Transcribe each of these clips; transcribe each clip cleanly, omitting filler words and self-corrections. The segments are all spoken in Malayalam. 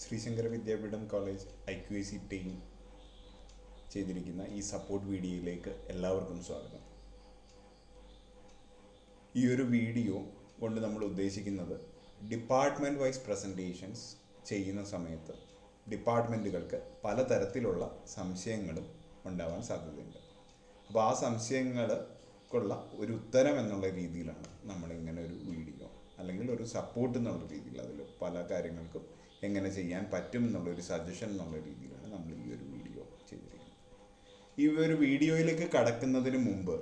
ശ്രീശങ്കര വിദ്യാപീഠം കോളേജ് IQAC ടീം ചെയ്തിരിക്കുന്ന ഈ സപ്പോർട്ട് വീഡിയോയിലേക്ക് എല്ലാവർക്കും സ്വാഗതം. ഈ ഒരു വീഡിയോ കൊണ്ട് നമ്മൾ ഉദ്ദേശിക്കുന്നത് ഡിപ്പാർട്ട്മെൻറ്റ് വൈസ് പ്രസൻറ്റേഷൻസ് ചെയ്യുന്ന സമയത്ത് ഡിപ്പാർട്ട്മെൻറ്റുകൾക്ക് പലതരത്തിലുള്ള സംശയങ്ങളും ഉണ്ടാവാൻ സാധ്യതയുണ്ട്. അപ്പോൾ ആ സംശയങ്ങൾക്കുള്ള ഒരു ഉത്തരം എന്നുള്ള രീതിയിലാണ് നമ്മളിങ്ങനെ ഒരു വീഡിയോ അല്ലെങ്കിൽ ഒരു സപ്പോർട്ട് എന്നുള്ള രീതിയിൽ അതിൽ പല കാര്യങ്ങൾക്കും എങ്ങനെ ചെയ്യാൻ പറ്റും എന്നുള്ളൊരു സജഷൻ എന്നുള്ള രീതിയിലാണ് നമ്മൾ ഈ ഒരു വീഡിയോ ചെയ്തിരിക്കുന്നത്. ഈ ഒരു വീഡിയോയിലേക്ക് കടക്കുന്നതിന് മുമ്പ്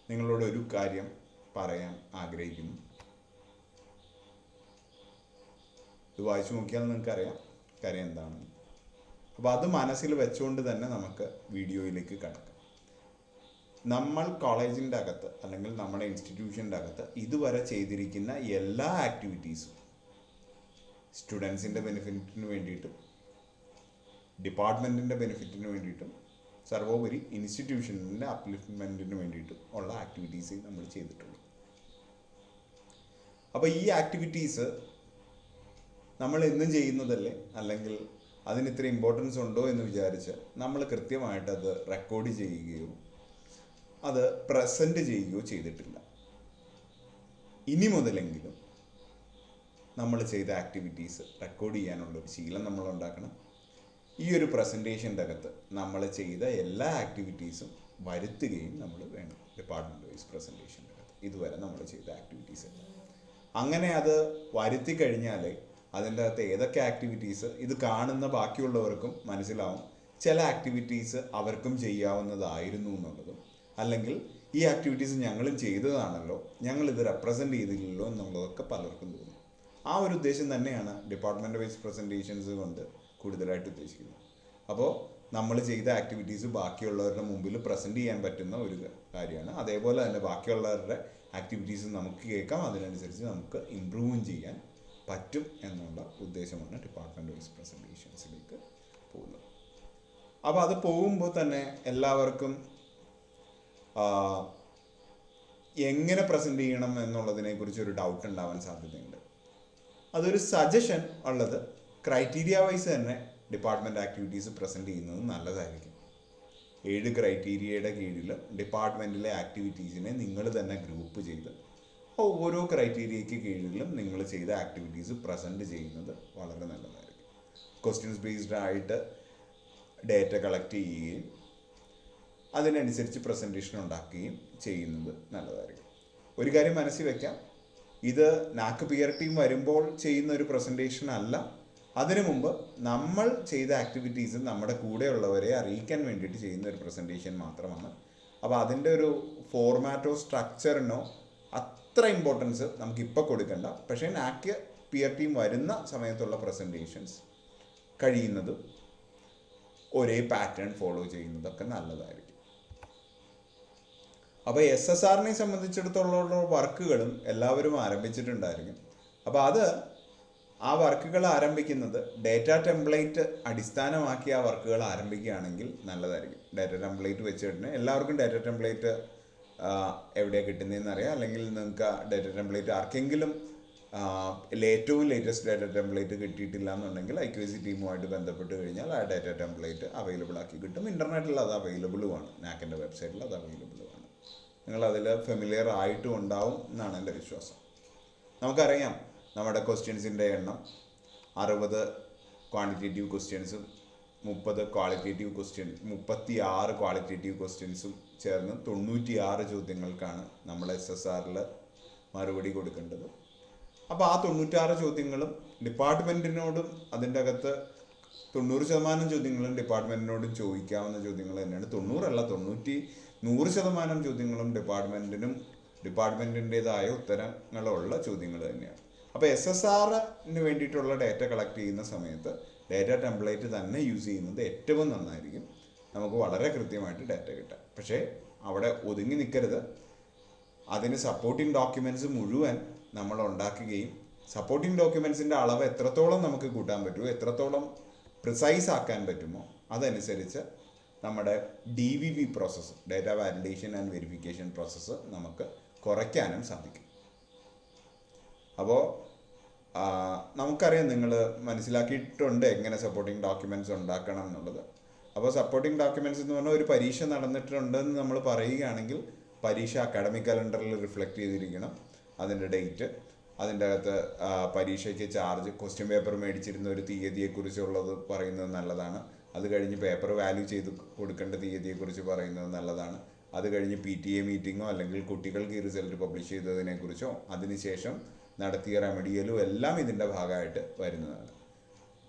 നിങ്ങളോട് ഒരു കാര്യം പറയാൻ ആഗ്രഹിക്കുന്നു. ഇത് വായിച്ചു നോക്കിയാൽ നിങ്ങൾക്കറിയാം കാര്യം എന്താണെന്ന്. അപ്പോൾ അത് മനസ്സിൽ വെച്ചുകൊണ്ട് തന്നെ നമുക്ക് വീഡിയോയിലേക്ക് കടക്കാം. നമ്മൾ കോളേജിൻ്റെ അകത്ത് അല്ലെങ്കിൽ നമ്മുടെ ഇൻസ്റ്റിറ്റ്യൂഷൻ്റെ അകത്ത് ഇതുവരെ ചെയ്തിരിക്കുന്ന എല്ലാ ആക്ടിവിറ്റീസും സ്റ്റുഡൻസിൻ്റെ ബെനിഫിറ്റിന് വേണ്ടിയിട്ടും ഡിപ്പാർട്ട്മെൻറ്റിൻ്റെ ബെനിഫിറ്റിന് വേണ്ടിയിട്ടും സർവോപരി ഇൻസ്റ്റിറ്റ്യൂഷനിൻ്റെ അപ്ലിഫ്റ്റ്മെൻറ്റിന് വേണ്ടിയിട്ടും ഉള്ള ആക്ടിവിറ്റീസ് നമ്മൾ ചെയ്തിട്ടുള്ളൂ. അപ്പോൾ ഈ ആക്ടിവിറ്റീസ് നമ്മൾ എന്നും ചെയ്യുന്നതല്ലേ, അല്ലെങ്കിൽ അതിന് ഇത്ര ഇമ്പോർട്ടൻസ് ഉണ്ടോ എന്ന് വിചാരിച്ച് നമ്മൾ കൃത്യമായിട്ട് അത് റെക്കോർഡ് ചെയ്യുകയോ അത് പ്രസൻറ്റ് ചെയ്യുകയോ ചെയ്തിട്ടില്ല. ഇനി മുതലെങ്കിലും നമ്മൾ ചെയ്ത ആക്ടിവിറ്റീസ് റെക്കോർഡ് ചെയ്യാനുള്ളൊരു ശീലം നമ്മൾ ഉണ്ടാക്കണം. ഈ ഒരു പ്രസൻറ്റേഷൻ്റെ അകത്ത് നമ്മൾ ചെയ്ത എല്ലാ ആക്ടിവിറ്റീസും വരുത്തുകയും നമ്മൾ വേണം. ഡിപ്പാർട്ട്മെൻറ്റ് വൈസ് പ്രസൻറ്റേഷൻ്റെ അകത്ത് ഇതുവരെ നമ്മൾ ചെയ്ത ആക്ടിവിറ്റീസ് അങ്ങനെ അത് വരുത്തി കഴിഞ്ഞാൽ അതിൻ്റെ അകത്ത് ഏതൊക്കെ ആക്ടിവിറ്റീസ് ഇത് കാണുന്ന ബാക്കിയുള്ളവർക്കും മനസ്സിലാവും ചില ആക്ടിവിറ്റീസ് അവർക്കും ചെയ്യാവുന്നതായിരുന്നു എന്നുള്ളതും, അല്ലെങ്കിൽ ഈ ആക്ടിവിറ്റീസ് ഞങ്ങളും ചെയ്തതാണല്ലോ, ഞങ്ങളിത് റെപ്രസെൻ്റ് ചെയ്തില്ലല്ലോ എന്നുള്ളതൊക്കെ പലർക്കും തോന്നും. ആ ഒരു ഉദ്ദേശം തന്നെയാണ് ഡിപ്പാർട്ട്മെൻറ്റ് വൈസ് പ്രസൻറ്റേഷൻസ് കൊണ്ട് കൂടുതലായിട്ട് ഉദ്ദേശിക്കുന്നത്. അപ്പോൾ നമ്മൾ ചെയ്ത ആക്ടിവിറ്റീസ് ബാക്കിയുള്ളവരുടെ മുമ്പിൽ പ്രസൻറ്റ് ചെയ്യാൻ പറ്റുന്ന ഒരു കാര്യമാണ്. അതേപോലെ തന്നെ ബാക്കിയുള്ളവരുടെ ആക്ടിവിറ്റീസ് നമുക്ക് കേൾക്കാം, അതിനനുസരിച്ച് നമുക്ക് ഇമ്പ്രൂവും ചെയ്യാൻ പറ്റും എന്നുള്ള ഉദ്ദേശമാണ് ഡിപ്പാർട്ട്മെൻറ്റ് വൈസ് പ്രസൻറ്റേഷൻസിലേക്ക് പോകുന്നത്. അപ്പോൾ അത് പോകുമ്പോൾ തന്നെ എല്ലാവർക്കും എങ്ങനെ പ്രസൻറ്റ് ചെയ്യണം എന്നുള്ളതിനെക്കുറിച്ച് ഒരു ഡൗട്ട് ഉണ്ടാവാൻ സാധ്യതയുണ്ട്. അതൊരു സജഷൻ ഉള്ളത് ക്രൈറ്റീരിയ വൈസ് തന്നെ ഡിപ്പാർട്ട്മെൻറ്റ് ആക്ടിവിറ്റീസ് പ്രസൻറ്റ് ചെയ്യുന്നത് നല്ലതായിരിക്കും. 7 ക്രൈറ്റീരിയയുടെ കീഴിൽ ഡിപ്പാർട്ട്മെൻറ്റിലെ ആക്ടിവിറ്റീസിനെ നിങ്ങൾ തന്നെ ഗ്രൂപ്പ് ചെയ്ത് ഓരോ ക്രൈറ്റീരിയയ്ക്ക് കീഴിലും നിങ്ങൾ ചെയ്ത ആക്ടിവിറ്റീസ് പ്രസൻറ്റ് ചെയ്യുന്നത് വളരെ നല്ലതായിരിക്കും. ക്വസ്റ്റ്യൻസ് ബേസ്ഡ് ആയിട്ട് ഡേറ്റ കളക്ട് ചെയ്യുകയും അതിനനുസരിച്ച് പ്രസൻറ്റേഷൻ ഉണ്ടാക്കുകയും ചെയ്യുന്നത് നല്ലതായിരിക്കും. ഒരു കാര്യം മനസ്സിൽ വയ്ക്കാം, ഇത് നാക്ക് പിയർ ടീം വരുമ്പോൾ ചെയ്യുന്ന ഒരു പ്രസൻറ്റേഷൻ അല്ല. അതിനു മുമ്പ് നമ്മൾ ചെയ്ത ആക്ടിവിറ്റീസ് നമ്മുടെ കൂടെയുള്ളവരെ അറിയിക്കാൻ വേണ്ടിയിട്ട് ചെയ്യുന്ന ഒരു പ്രസൻറ്റേഷൻ മാത്രമാണ്. അപ്പോൾ അതിൻ്റെ ഒരു ഫോർമാറ്റോ സ്ട്രക്ചറിനോ അത്ര ഇമ്പോർട്ടൻസ് നമുക്കിപ്പോൾ കൊടുക്കണ്ട. പക്ഷേ നാക്ക് പിയർ ടീം വരുന്ന സമയത്തുള്ള പ്രസൻറ്റേഷൻസ് കഴിയുന്നതും ഒരേ പാറ്റേൺ ഫോളോ ചെയ്യുന്നതൊക്കെ നല്ലതായിരിക്കും. അപ്പോൾ SSRനെ സംബന്ധിച്ചിടത്തോളം വർക്കുകളും എല്ലാവരും ആരംഭിച്ചിട്ടുണ്ടായിരിക്കും. അപ്പോൾ ആ വർക്കുകൾ ആരംഭിക്കുന്നത് ഡേറ്റ ടെംപ്ലേറ്റ് അടിസ്ഥാനമാക്കി ആ വർക്കുകൾ ആരംഭിക്കുകയാണെങ്കിൽ നല്ലതായിരിക്കും. ഡേറ്റ ടെംപ്ലേറ്റ് വെച്ചിട്ട് എല്ലാവർക്കും ഡേറ്റ ടെംപ്ലേറ്റ് എവിടെയാണ് കിട്ടുന്നതെന്ന് അറിയാം. അല്ലെങ്കിൽ നിങ്ങൾക്ക് ഡേറ്റ ടെംപ്ലേറ്റ് ആർക്കെങ്കിലും ഏറ്റവും ലേറ്റസ്റ്റ് ഡേറ്റ ടെംപ്ലേറ്റ് കിട്ടിയിട്ടില്ല എന്നുണ്ടെങ്കിൽ IQAC ടീമുമായിട്ട് ബന്ധപ്പെട്ട് കഴിഞ്ഞാൽ ആ ഡേറ്റ ടെംപ്ലേറ്റ് അവൈലബിൾ ആക്കി കിട്ടും. ഇൻ്റർനെറ്റിൽ അത് അവൈലബിളുമാണ്, നാക്കിൻ്റെ വെബ്സൈറ്റിൽ അത് അവൈലബിളുമാണ്. നിങ്ങളതിൽ ഫെമിലിയർ ആയിട്ടും ഉണ്ടാവും എന്നാണ് എൻ്റെ വിശ്വാസം. നമുക്കറിയാം നമ്മുടെ ക്വസ്റ്റ്യൻസിൻ്റെ എണ്ണം 60 ക്വാണ്ടിറ്റേറ്റീവ് ക്വസ്റ്റ്യൻസും 30 ക്വാളിറ്റേറ്റീവ് 36 ക്വാളിറ്റേറ്റീവ് ക്വസ്റ്റ്യൻസും ചേർന്ന് 96 ചോദ്യങ്ങൾക്കാണ് നമ്മൾ SSRൽ മറുപടി കൊടുക്കേണ്ടത്. അപ്പോൾ ആ 96 ചോദ്യങ്ങളും ഡിപ്പാർട്ട്മെൻറ്റിനോടും അതിൻ്റെ അകത്ത് 90% ചോദ്യങ്ങളും ഡിപ്പാർട്ട്മെൻറ്റിനോടും ചോദിക്കാവുന്ന ചോദ്യങ്ങൾ തന്നെയാണ്. 100% ചോദ്യങ്ങളും ഡിപ്പാർട്ട്മെൻറ്റിൻ്റെതായ ഉത്തരങ്ങളുള്ള ചോദ്യങ്ങൾ തന്നെയാണ്. അപ്പോൾ SSRന് വേണ്ടിയിട്ടുള്ള ഡേറ്റ കളക്ട് ചെയ്യുന്ന സമയത്ത് ഡേറ്റ ടെംപ്ലേറ്റ് തന്നെ യൂസ് ചെയ്യുന്നത് ഏറ്റവും നന്നായിരിക്കും. നമുക്ക് വളരെ കൃത്യമായിട്ട് ഡേറ്റ കിട്ടാം. പക്ഷേ അവിടെ ഒതുങ്ങി നിൽക്കരുത്. അതിന് സപ്പോർട്ടിംഗ് ഡോക്യുമെൻറ്റ്സ് മുഴുവൻ നമ്മൾ ഉണ്ടാക്കുകയും സപ്പോർട്ടിംഗ് ഡോക്യുമെൻറ്റ്സിൻ്റെ അളവ് എത്രത്തോളം നമുക്ക് കൂട്ടാൻ പറ്റുമോ, എത്രത്തോളം പ്രിസൈസ് ആക്കാൻ പറ്റുമോ അതനുസരിച്ച് നമ്മുടെ DVV process, data validation and verification process നമുക്ക് കുറയ്ക്കാനും സാധിക്കും. അപ്പോൾ നമുക്കറിയാം, നിങ്ങൾ മനസ്സിലാക്കിയിട്ടുണ്ട് എങ്ങനെ സപ്പോർട്ടിംഗ് ഡോക്യുമെൻറ്റ്സ് ഉണ്ടാക്കണം എന്നുള്ളത്. അപ്പോൾ സപ്പോർട്ടിംഗ് ഡോക്യുമെൻറ്റ്സ് എന്ന് പറഞ്ഞാൽ ഒരു പരീക്ഷ നടന്നിട്ടുണ്ടെന്ന് നമ്മൾ പറയുകയാണെങ്കിൽ പരീക്ഷ അക്കാഡമിക് കലണ്ടറിൽ റിഫ്ലക്റ്റ് ചെയ്തിരിക്കണം, അതിൻ്റെ ഡേറ്റ്, അതിൻ്റെ അകത്ത് പരീക്ഷയ്ക്ക് ചാർജ്, ക്വസ്റ്റ്യൻ പേപ്പർ മേടിച്ചിരുന്ന ഒരു തീയതിയെക്കുറിച്ചുള്ളത് പറയുന്നത് നല്ലതാണ്. അത് കഴിഞ്ഞ് പേപ്പർ വാല്യൂ ചെയ്ത് കൊടുക്കേണ്ട തീയതിയെക്കുറിച്ച് പറയുന്നത് നല്ലതാണ്. അത് കഴിഞ്ഞ് PTA മീറ്റിങ്ങോ അല്ലെങ്കിൽ കുട്ടികൾക്ക് ഈ റിസൾട്ട് പബ്ലിഷ് ചെയ്തതിനെക്കുറിച്ചോ അതിനുശേഷം നടത്തിയ റെമഡിയലും എല്ലാം ഇതിൻ്റെ ഭാഗമായിട്ട് വരുന്നതാണ്.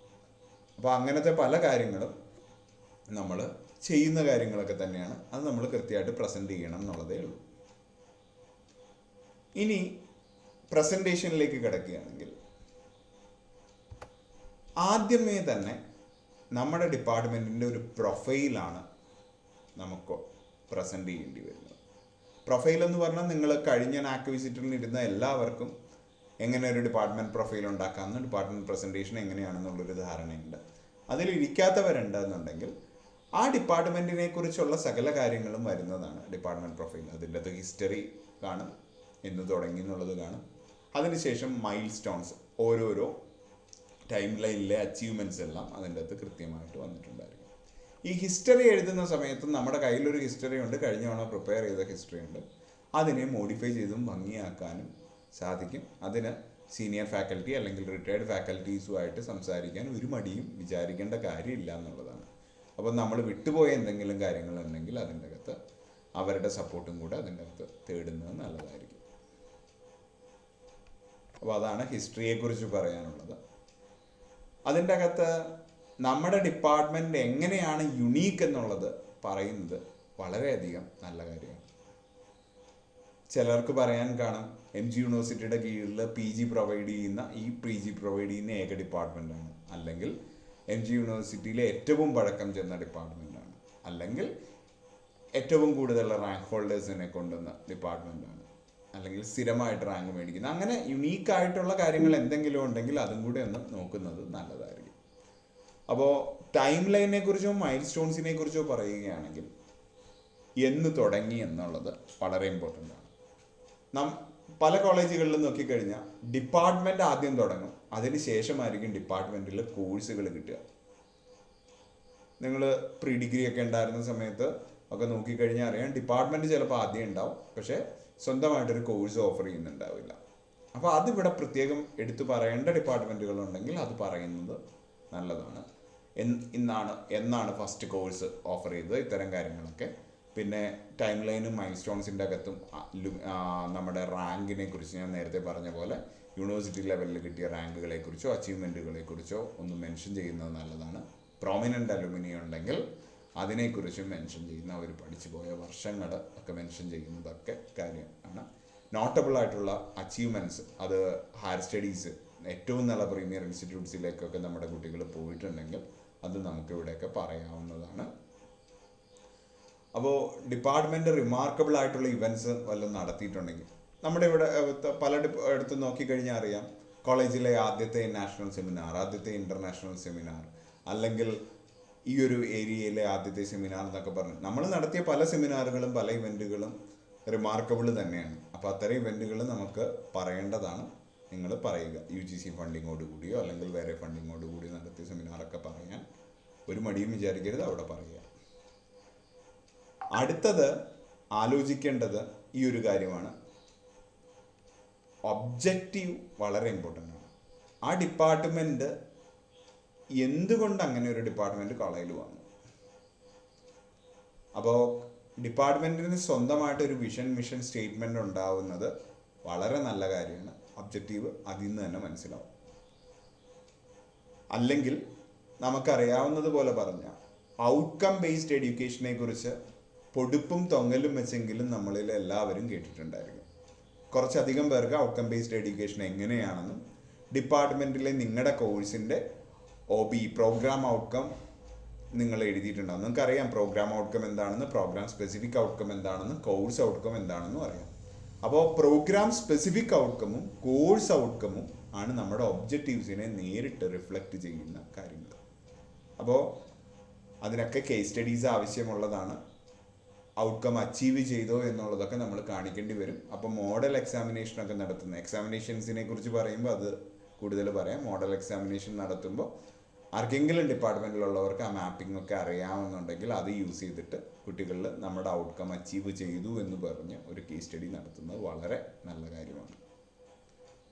അപ്പോൾ അങ്ങനത്തെ പല കാര്യങ്ങളും നമ്മൾ ചെയ്യുന്ന കാര്യങ്ങളൊക്കെ തന്നെയാണ്. അത് നമ്മൾ കൃത്യമായിട്ട് പ്രസൻറ്റ് ചെയ്യണം എന്നുള്ളതേ ഉള്ളൂ. ഇനി പ്രസൻറ്റേഷനിലേക്ക് കിടക്കുകയാണെങ്കിൽ ആദ്യമേ തന്നെ നമ്മുടെ ഡിപ്പാർട്ട്മെൻറ്റിൻ്റെ ഒരു പ്രൊഫൈലാണ് നമുക്ക് പ്രസൻറ്റ് ചെയ്യേണ്ടി വരുന്നത്. പ്രൊഫൈൽ എന്ന് പറഞ്ഞാൽ നിങ്ങൾ കഴിഞ്ഞ നാക് വിസിറ്റിൽ ഇരുന്ന എല്ലാവർക്കും എങ്ങനെ ഒരു ഡിപ്പാർട്ട്മെൻറ്റ് പ്രൊഫൈൽ ഉണ്ടാക്കാമെന്ന്, ഡിപ്പാർട്ട്മെൻറ്റ് പ്രസൻറ്റേഷൻ എങ്ങനെയാണെന്നുള്ളൊരു ധാരണയുണ്ട്. അതിലിരിക്കാത്തവരുണ്ടെന്നുണ്ടെങ്കിൽ ആ ഡിപ്പാർട്ട്മെൻറ്റിനെ കുറിച്ചുള്ള സകല കാര്യങ്ങളും വരുന്നതാണ് ഡിപ്പാർട്ട്മെൻറ്റ് പ്രൊഫൈൽ. അതിൻ്റെ അത് ഹിസ്റ്ററി കാണും, എന്ന് തുടങ്ങി എന്നുള്ളത് കാണും. അതിനുശേഷം മൈൽ സ്റ്റോൺസ്, ഓരോരോ ടൈം ലൈനിലെ അച്ചീവ്മെൻറ്റ്സ് എല്ലാം അതിൻ്റെ അകത്ത് കൃത്യമായിട്ട് വന്നിട്ടുണ്ടായിരിക്കും. ഈ ഹിസ്റ്ററി എഴുതുന്ന സമയത്ത് നമ്മുടെ കയ്യിലൊരു ഹിസ്റ്ററി ഉണ്ട്, കഴിഞ്ഞ തവണ പ്രിപ്പയർ ചെയ്ത ഹിസ്റ്ററി ഉണ്ട്. അതിനെ മോഡിഫൈ ചെയ്തും ഭംഗിയാക്കാനും സാധിക്കും. അതിന് സീനിയർ ഫാക്കൽറ്റി അല്ലെങ്കിൽ റിട്ടയർഡ് ഫാക്കൽറ്റീസുമായിട്ട് സംസാരിക്കാൻ ഒരു മടിയും വിചാരിക്കേണ്ട കാര്യമില്ല എന്നുള്ളതാണ്. അപ്പോൾ നമ്മൾ വിട്ടുപോയ എന്തെങ്കിലും കാര്യങ്ങളുണ്ടെങ്കിൽ അതിൻ്റെ അകത്ത് അവരുടെ സപ്പോർട്ടും കൂടെ അതിൻ്റെ അകത്ത് തേടുന്നത് നല്ലതായിരിക്കും. അപ്പോൾ അതാണ് ഹിസ്റ്ററിയെക്കുറിച്ച് പറയാനുള്ളത്. അതിൻ്റെ അകത്ത് നമ്മുടെ ഡിപ്പാർട്ട്മെൻറ്റ് എങ്ങനെയാണ് യുണീക്ക് എന്നുള്ളത് പറയുന്നത് വളരെയധികം നല്ല കാര്യമാണ്. ചിലർക്ക് പറയാൻ കാണും, MG യൂണിവേഴ്സിറ്റിയുടെ കീഴിൽ PG പ്രൊവൈഡ് ചെയ്യുന്ന PG പ്രൊവൈഡ് ചെയ്യുന്ന ഏക ഡിപ്പാർട്ട്മെൻറ്റാണ്, അല്ലെങ്കിൽ MG യൂണിവേഴ്സിറ്റിയിലെ ഏറ്റവും പഴക്കം ചെന്ന ഡിപ്പാർട്ട്മെൻറ്റാണ്, അല്ലെങ്കിൽ ഏറ്റവും കൂടുതൽ റാങ്ക് ഹോൾഡേഴ്സിനെ കൊണ്ടുവന്ന ഡിപ്പാർട്ട്മെൻറ്റാണ്, അല്ലെങ്കിൽ സ്ഥിരമായിട്ട് റാങ്ക് മേടിക്കുന്ന, അങ്ങനെ യുണീക്കായിട്ടുള്ള കാര്യങ്ങൾ എന്തെങ്കിലും ഉണ്ടെങ്കിൽ അതും കൂടെ ഒന്ന് നോക്കുന്നത് നല്ലതായിരിക്കും. അപ്പോൾ ടൈം ലൈനിനെ കുറിച്ചോ മൈൽ സ്റ്റോൺസിനെ കുറിച്ചോ പറയുകയാണെങ്കിൽ എന്ന് തുടങ്ങി എന്നുള്ളത് വളരെ ഇമ്പോർട്ടൻ്റ് ആണ്. പല കോളേജുകളിലും നോക്കിക്കഴിഞ്ഞാൽ ഡിപ്പാർട്ട്മെൻറ്റ് ആദ്യം തുടങ്ങും, അതിന് ശേഷമായിരിക്കും ഡിപ്പാർട്ട്മെൻറ്റിൽ കോഴ്സുകൾ കിട്ടുക. നിങ്ങൾ പ്രീ ഡിഗ്രി ഒക്കെ ഉണ്ടായിരുന്ന സമയത്ത് ഒക്കെ നോക്കിക്കഴിഞ്ഞാൽ അറിയാം, ഡിപ്പാർട്ട്മെൻറ്റ് ചിലപ്പോൾ ആദ്യം ഉണ്ടാവും, പക്ഷേ സ്വന്തമായിട്ടൊരു കോഴ്സ് ഓഫർ ചെയ്യുന്നുണ്ടാവില്ല. അപ്പോൾ അതിവിടെ പ്രത്യേകം എടുത്തു പറയേണ്ട ഡിപ്പാർട്ട്മെൻറ്റുകളുണ്ടെങ്കിൽ അത് പറയുന്നത് നല്ലതാണ്. എന്നാണ് ഫസ്റ്റ് കോഴ്സ് ഓഫർ ചെയ്തത്, ഇത്തരം കാര്യങ്ങളൊക്കെ. പിന്നെ ടൈം ലൈനും മൈൽ സ്റ്റോൺസിൻ്റെ അകത്തും നമ്മുടെ റാങ്കിനെ കുറിച്ച് ഞാൻ നേരത്തെ പറഞ്ഞ പോലെ യൂണിവേഴ്സിറ്റി ലെവലിൽ കിട്ടിയ റാങ്കുകളെക്കുറിച്ചോ അച്ചീവ്മെൻറ്റുകളെക്കുറിച്ചോ ഒന്ന് മെൻഷൻ ചെയ്യുന്നത് നല്ലതാണ്. പ്രോമിനൻ്റ് അലുമിനി ഉണ്ടെങ്കിൽ അതിനെക്കുറിച്ചും മെൻഷൻ ചെയ്യുന്ന, അവർ പഠിച്ചു പോയ വർഷങ്ങൾ ഒക്കെ മെൻഷൻ ചെയ്യുന്നതൊക്കെ കാര്യമാണ്. നോട്ടബിൾ ആയിട്ടുള്ള അച്ചീവ്മെൻറ്റ്സ്, അത് ഹയർ സ്റ്റഡീസ് ഏറ്റവും നല്ല പ്രീമിയർ ഇൻസ്റ്റിറ്റ്യൂട്ട്സിലേക്കൊക്കെ നമ്മുടെ കുട്ടികൾ പോയിട്ടുണ്ടെങ്കിൽ അത് നമുക്കിവിടെയൊക്കെ പറയാവുന്നതാണ്. അപ്പോൾ ഡിപ്പാർട്ട്മെൻറ്റ് റിമാർക്കബിൾ ആയിട്ടുള്ള ഇവൻറ്റ്സ് വല്ലതും നടത്തിയിട്ടുണ്ടെങ്കിൽ, നമ്മുടെ ഇവിടെ പല എടുത്ത് നോക്കിക്കഴിഞ്ഞാൽ അറിയാം, കോളേജിലെ ആദ്യത്തെ നാഷണൽ സെമിനാർ, ആദ്യത്തെ ഇൻ്റർനാഷണൽ സെമിനാർ, അല്ലെങ്കിൽ ഈ ഒരു ഏരിയയിലെ ആദ്യത്തെ സെമിനാർ എന്നൊക്കെ പറഞ്ഞു നമ്മൾ നടത്തിയ പല സെമിനാറുകളും പല ഇവൻറ്റുകളും റിമാർക്കബിൾ തന്നെയാണ്. അപ്പോൾ അത്തരം ഇവൻറ്റുകൾ നമുക്ക് പറയേണ്ടതാണ്. നിങ്ങൾ പറയുക, UGC ഫണ്ടിങ്ങോട് കൂടിയോ അല്ലെങ്കിൽ വേറെ ഫണ്ടിങ്ങോട് കൂടി നടത്തിയ സെമിനാറൊക്കെ പറയാൻ ഒരു മടിയും വിചാരിക്കരുത്, അവിടെ പറയുക. അടുത്തത് ആലോചിക്കേണ്ടത് ഈ ഒരു കാര്യമാണ്, ഒബ്ജക്റ്റീവ് വളരെ ഇമ്പോർട്ടൻ്റ് ആണ്. ആ ഡിപ്പാർട്ട്മെൻറ്റ് എന്തുകൊണ്ട് അങ്ങനെ ഒരു ഡിപ്പാർട്ട്മെൻറ്റ് കോളേജിൽ വന്നു. അപ്പോൾ ഡിപ്പാർട്ട്മെൻറ്റിന് സ്വന്തമായിട്ടൊരു വിഷൻ മിഷൻ സ്റ്റേറ്റ്മെൻറ്റ് ഉണ്ടാവുന്നത് വളരെ നല്ല കാര്യമാണ്. ഒബ്ജക്റ്റീവ് അതിൽ നിന്ന് തന്നെ മനസ്സിലാവും. അല്ലെങ്കിൽ നമുക്കറിയാവുന്നത് പോലെ പറഞ്ഞ ഔട്ട്കം ബേസ്ഡ് എഡ്യൂക്കേഷനെ കുറിച്ച് പൊടുപ്പും തൊങ്ങലും വെച്ചെങ്കിലും നമ്മളിൽ എല്ലാവരും കേട്ടിട്ടുണ്ടായിരിക്കും. കുറച്ചധികം പേർക്ക് ഔട്ട്കം ബേസ്ഡ് എഡ്യൂക്കേഷൻ എങ്ങനെയാണെന്നും ഡിപ്പാർട്ട്മെൻറ്റിലെ നിങ്ങളുടെ കോഴ്സിൻ്റെ OB പ്രോഗ്രാം ഔട്ട്കം നിങ്ങൾ എഴുതിയിട്ടുണ്ടാകും. നിങ്ങൾക്കറിയാം പ്രോഗ്രാം ഔട്ട്കം എന്താണെന്ന്, പ്രോഗ്രാം സ്പെസിഫിക് ഔട്ട്കം എന്താണെന്ന്, കോഴ്സ് ഔട്ട്കം എന്താണെന്നും അറിയാം. അപ്പോൾ പ്രോഗ്രാം സ്പെസിഫിക് ഔട്ട്കമും കോഴ്സ് ഔട്ട്കമും ആണ് നമ്മുടെ ഒബ്ജക്റ്റീവ്സിനെ നേരിട്ട് റിഫ്ലക്റ്റ് ചെയ്യുന്ന കാര്യങ്ങൾ. അപ്പോൾ അതിനൊക്കെ കേസ് സ്റ്റഡീസ് ആവശ്യമുള്ളതാണ്. ഔട്ട്കം അച്ചീവ് ചെയ്തോ എന്നുള്ളതൊക്കെ നമ്മൾ കാണിക്കേണ്ടി വരും. അപ്പോൾ മോഡൽ എക്സാമിനേഷനൊക്കെ നടത്തുന്ന എക്സാമിനേഷൻസിനെ കുറിച്ച് പറയുമ്പോൾ അത് കൂടുതൽ പറയാം. മോഡൽ എക്സാമിനേഷൻ നടത്തുമ്പോൾ ആർക്കെങ്കിലും ഡിപ്പാർട്ട്മെൻറ്റിലുള്ളവർക്ക് ആ മാപ്പിംഗ് ഒക്കെ അറിയാമെന്നുണ്ടെങ്കിൽ അത് യൂസ് ചെയ്തിട്ട് കുട്ടികളിൽ നമ്മുടെ ഔട്ട്കം അച്ചീവ് ചെയ്തു എന്ന് പറഞ്ഞ് ഒരു കേസ് സ്റ്റഡി നടത്തുന്നത് വളരെ നല്ല കാര്യമാണ്.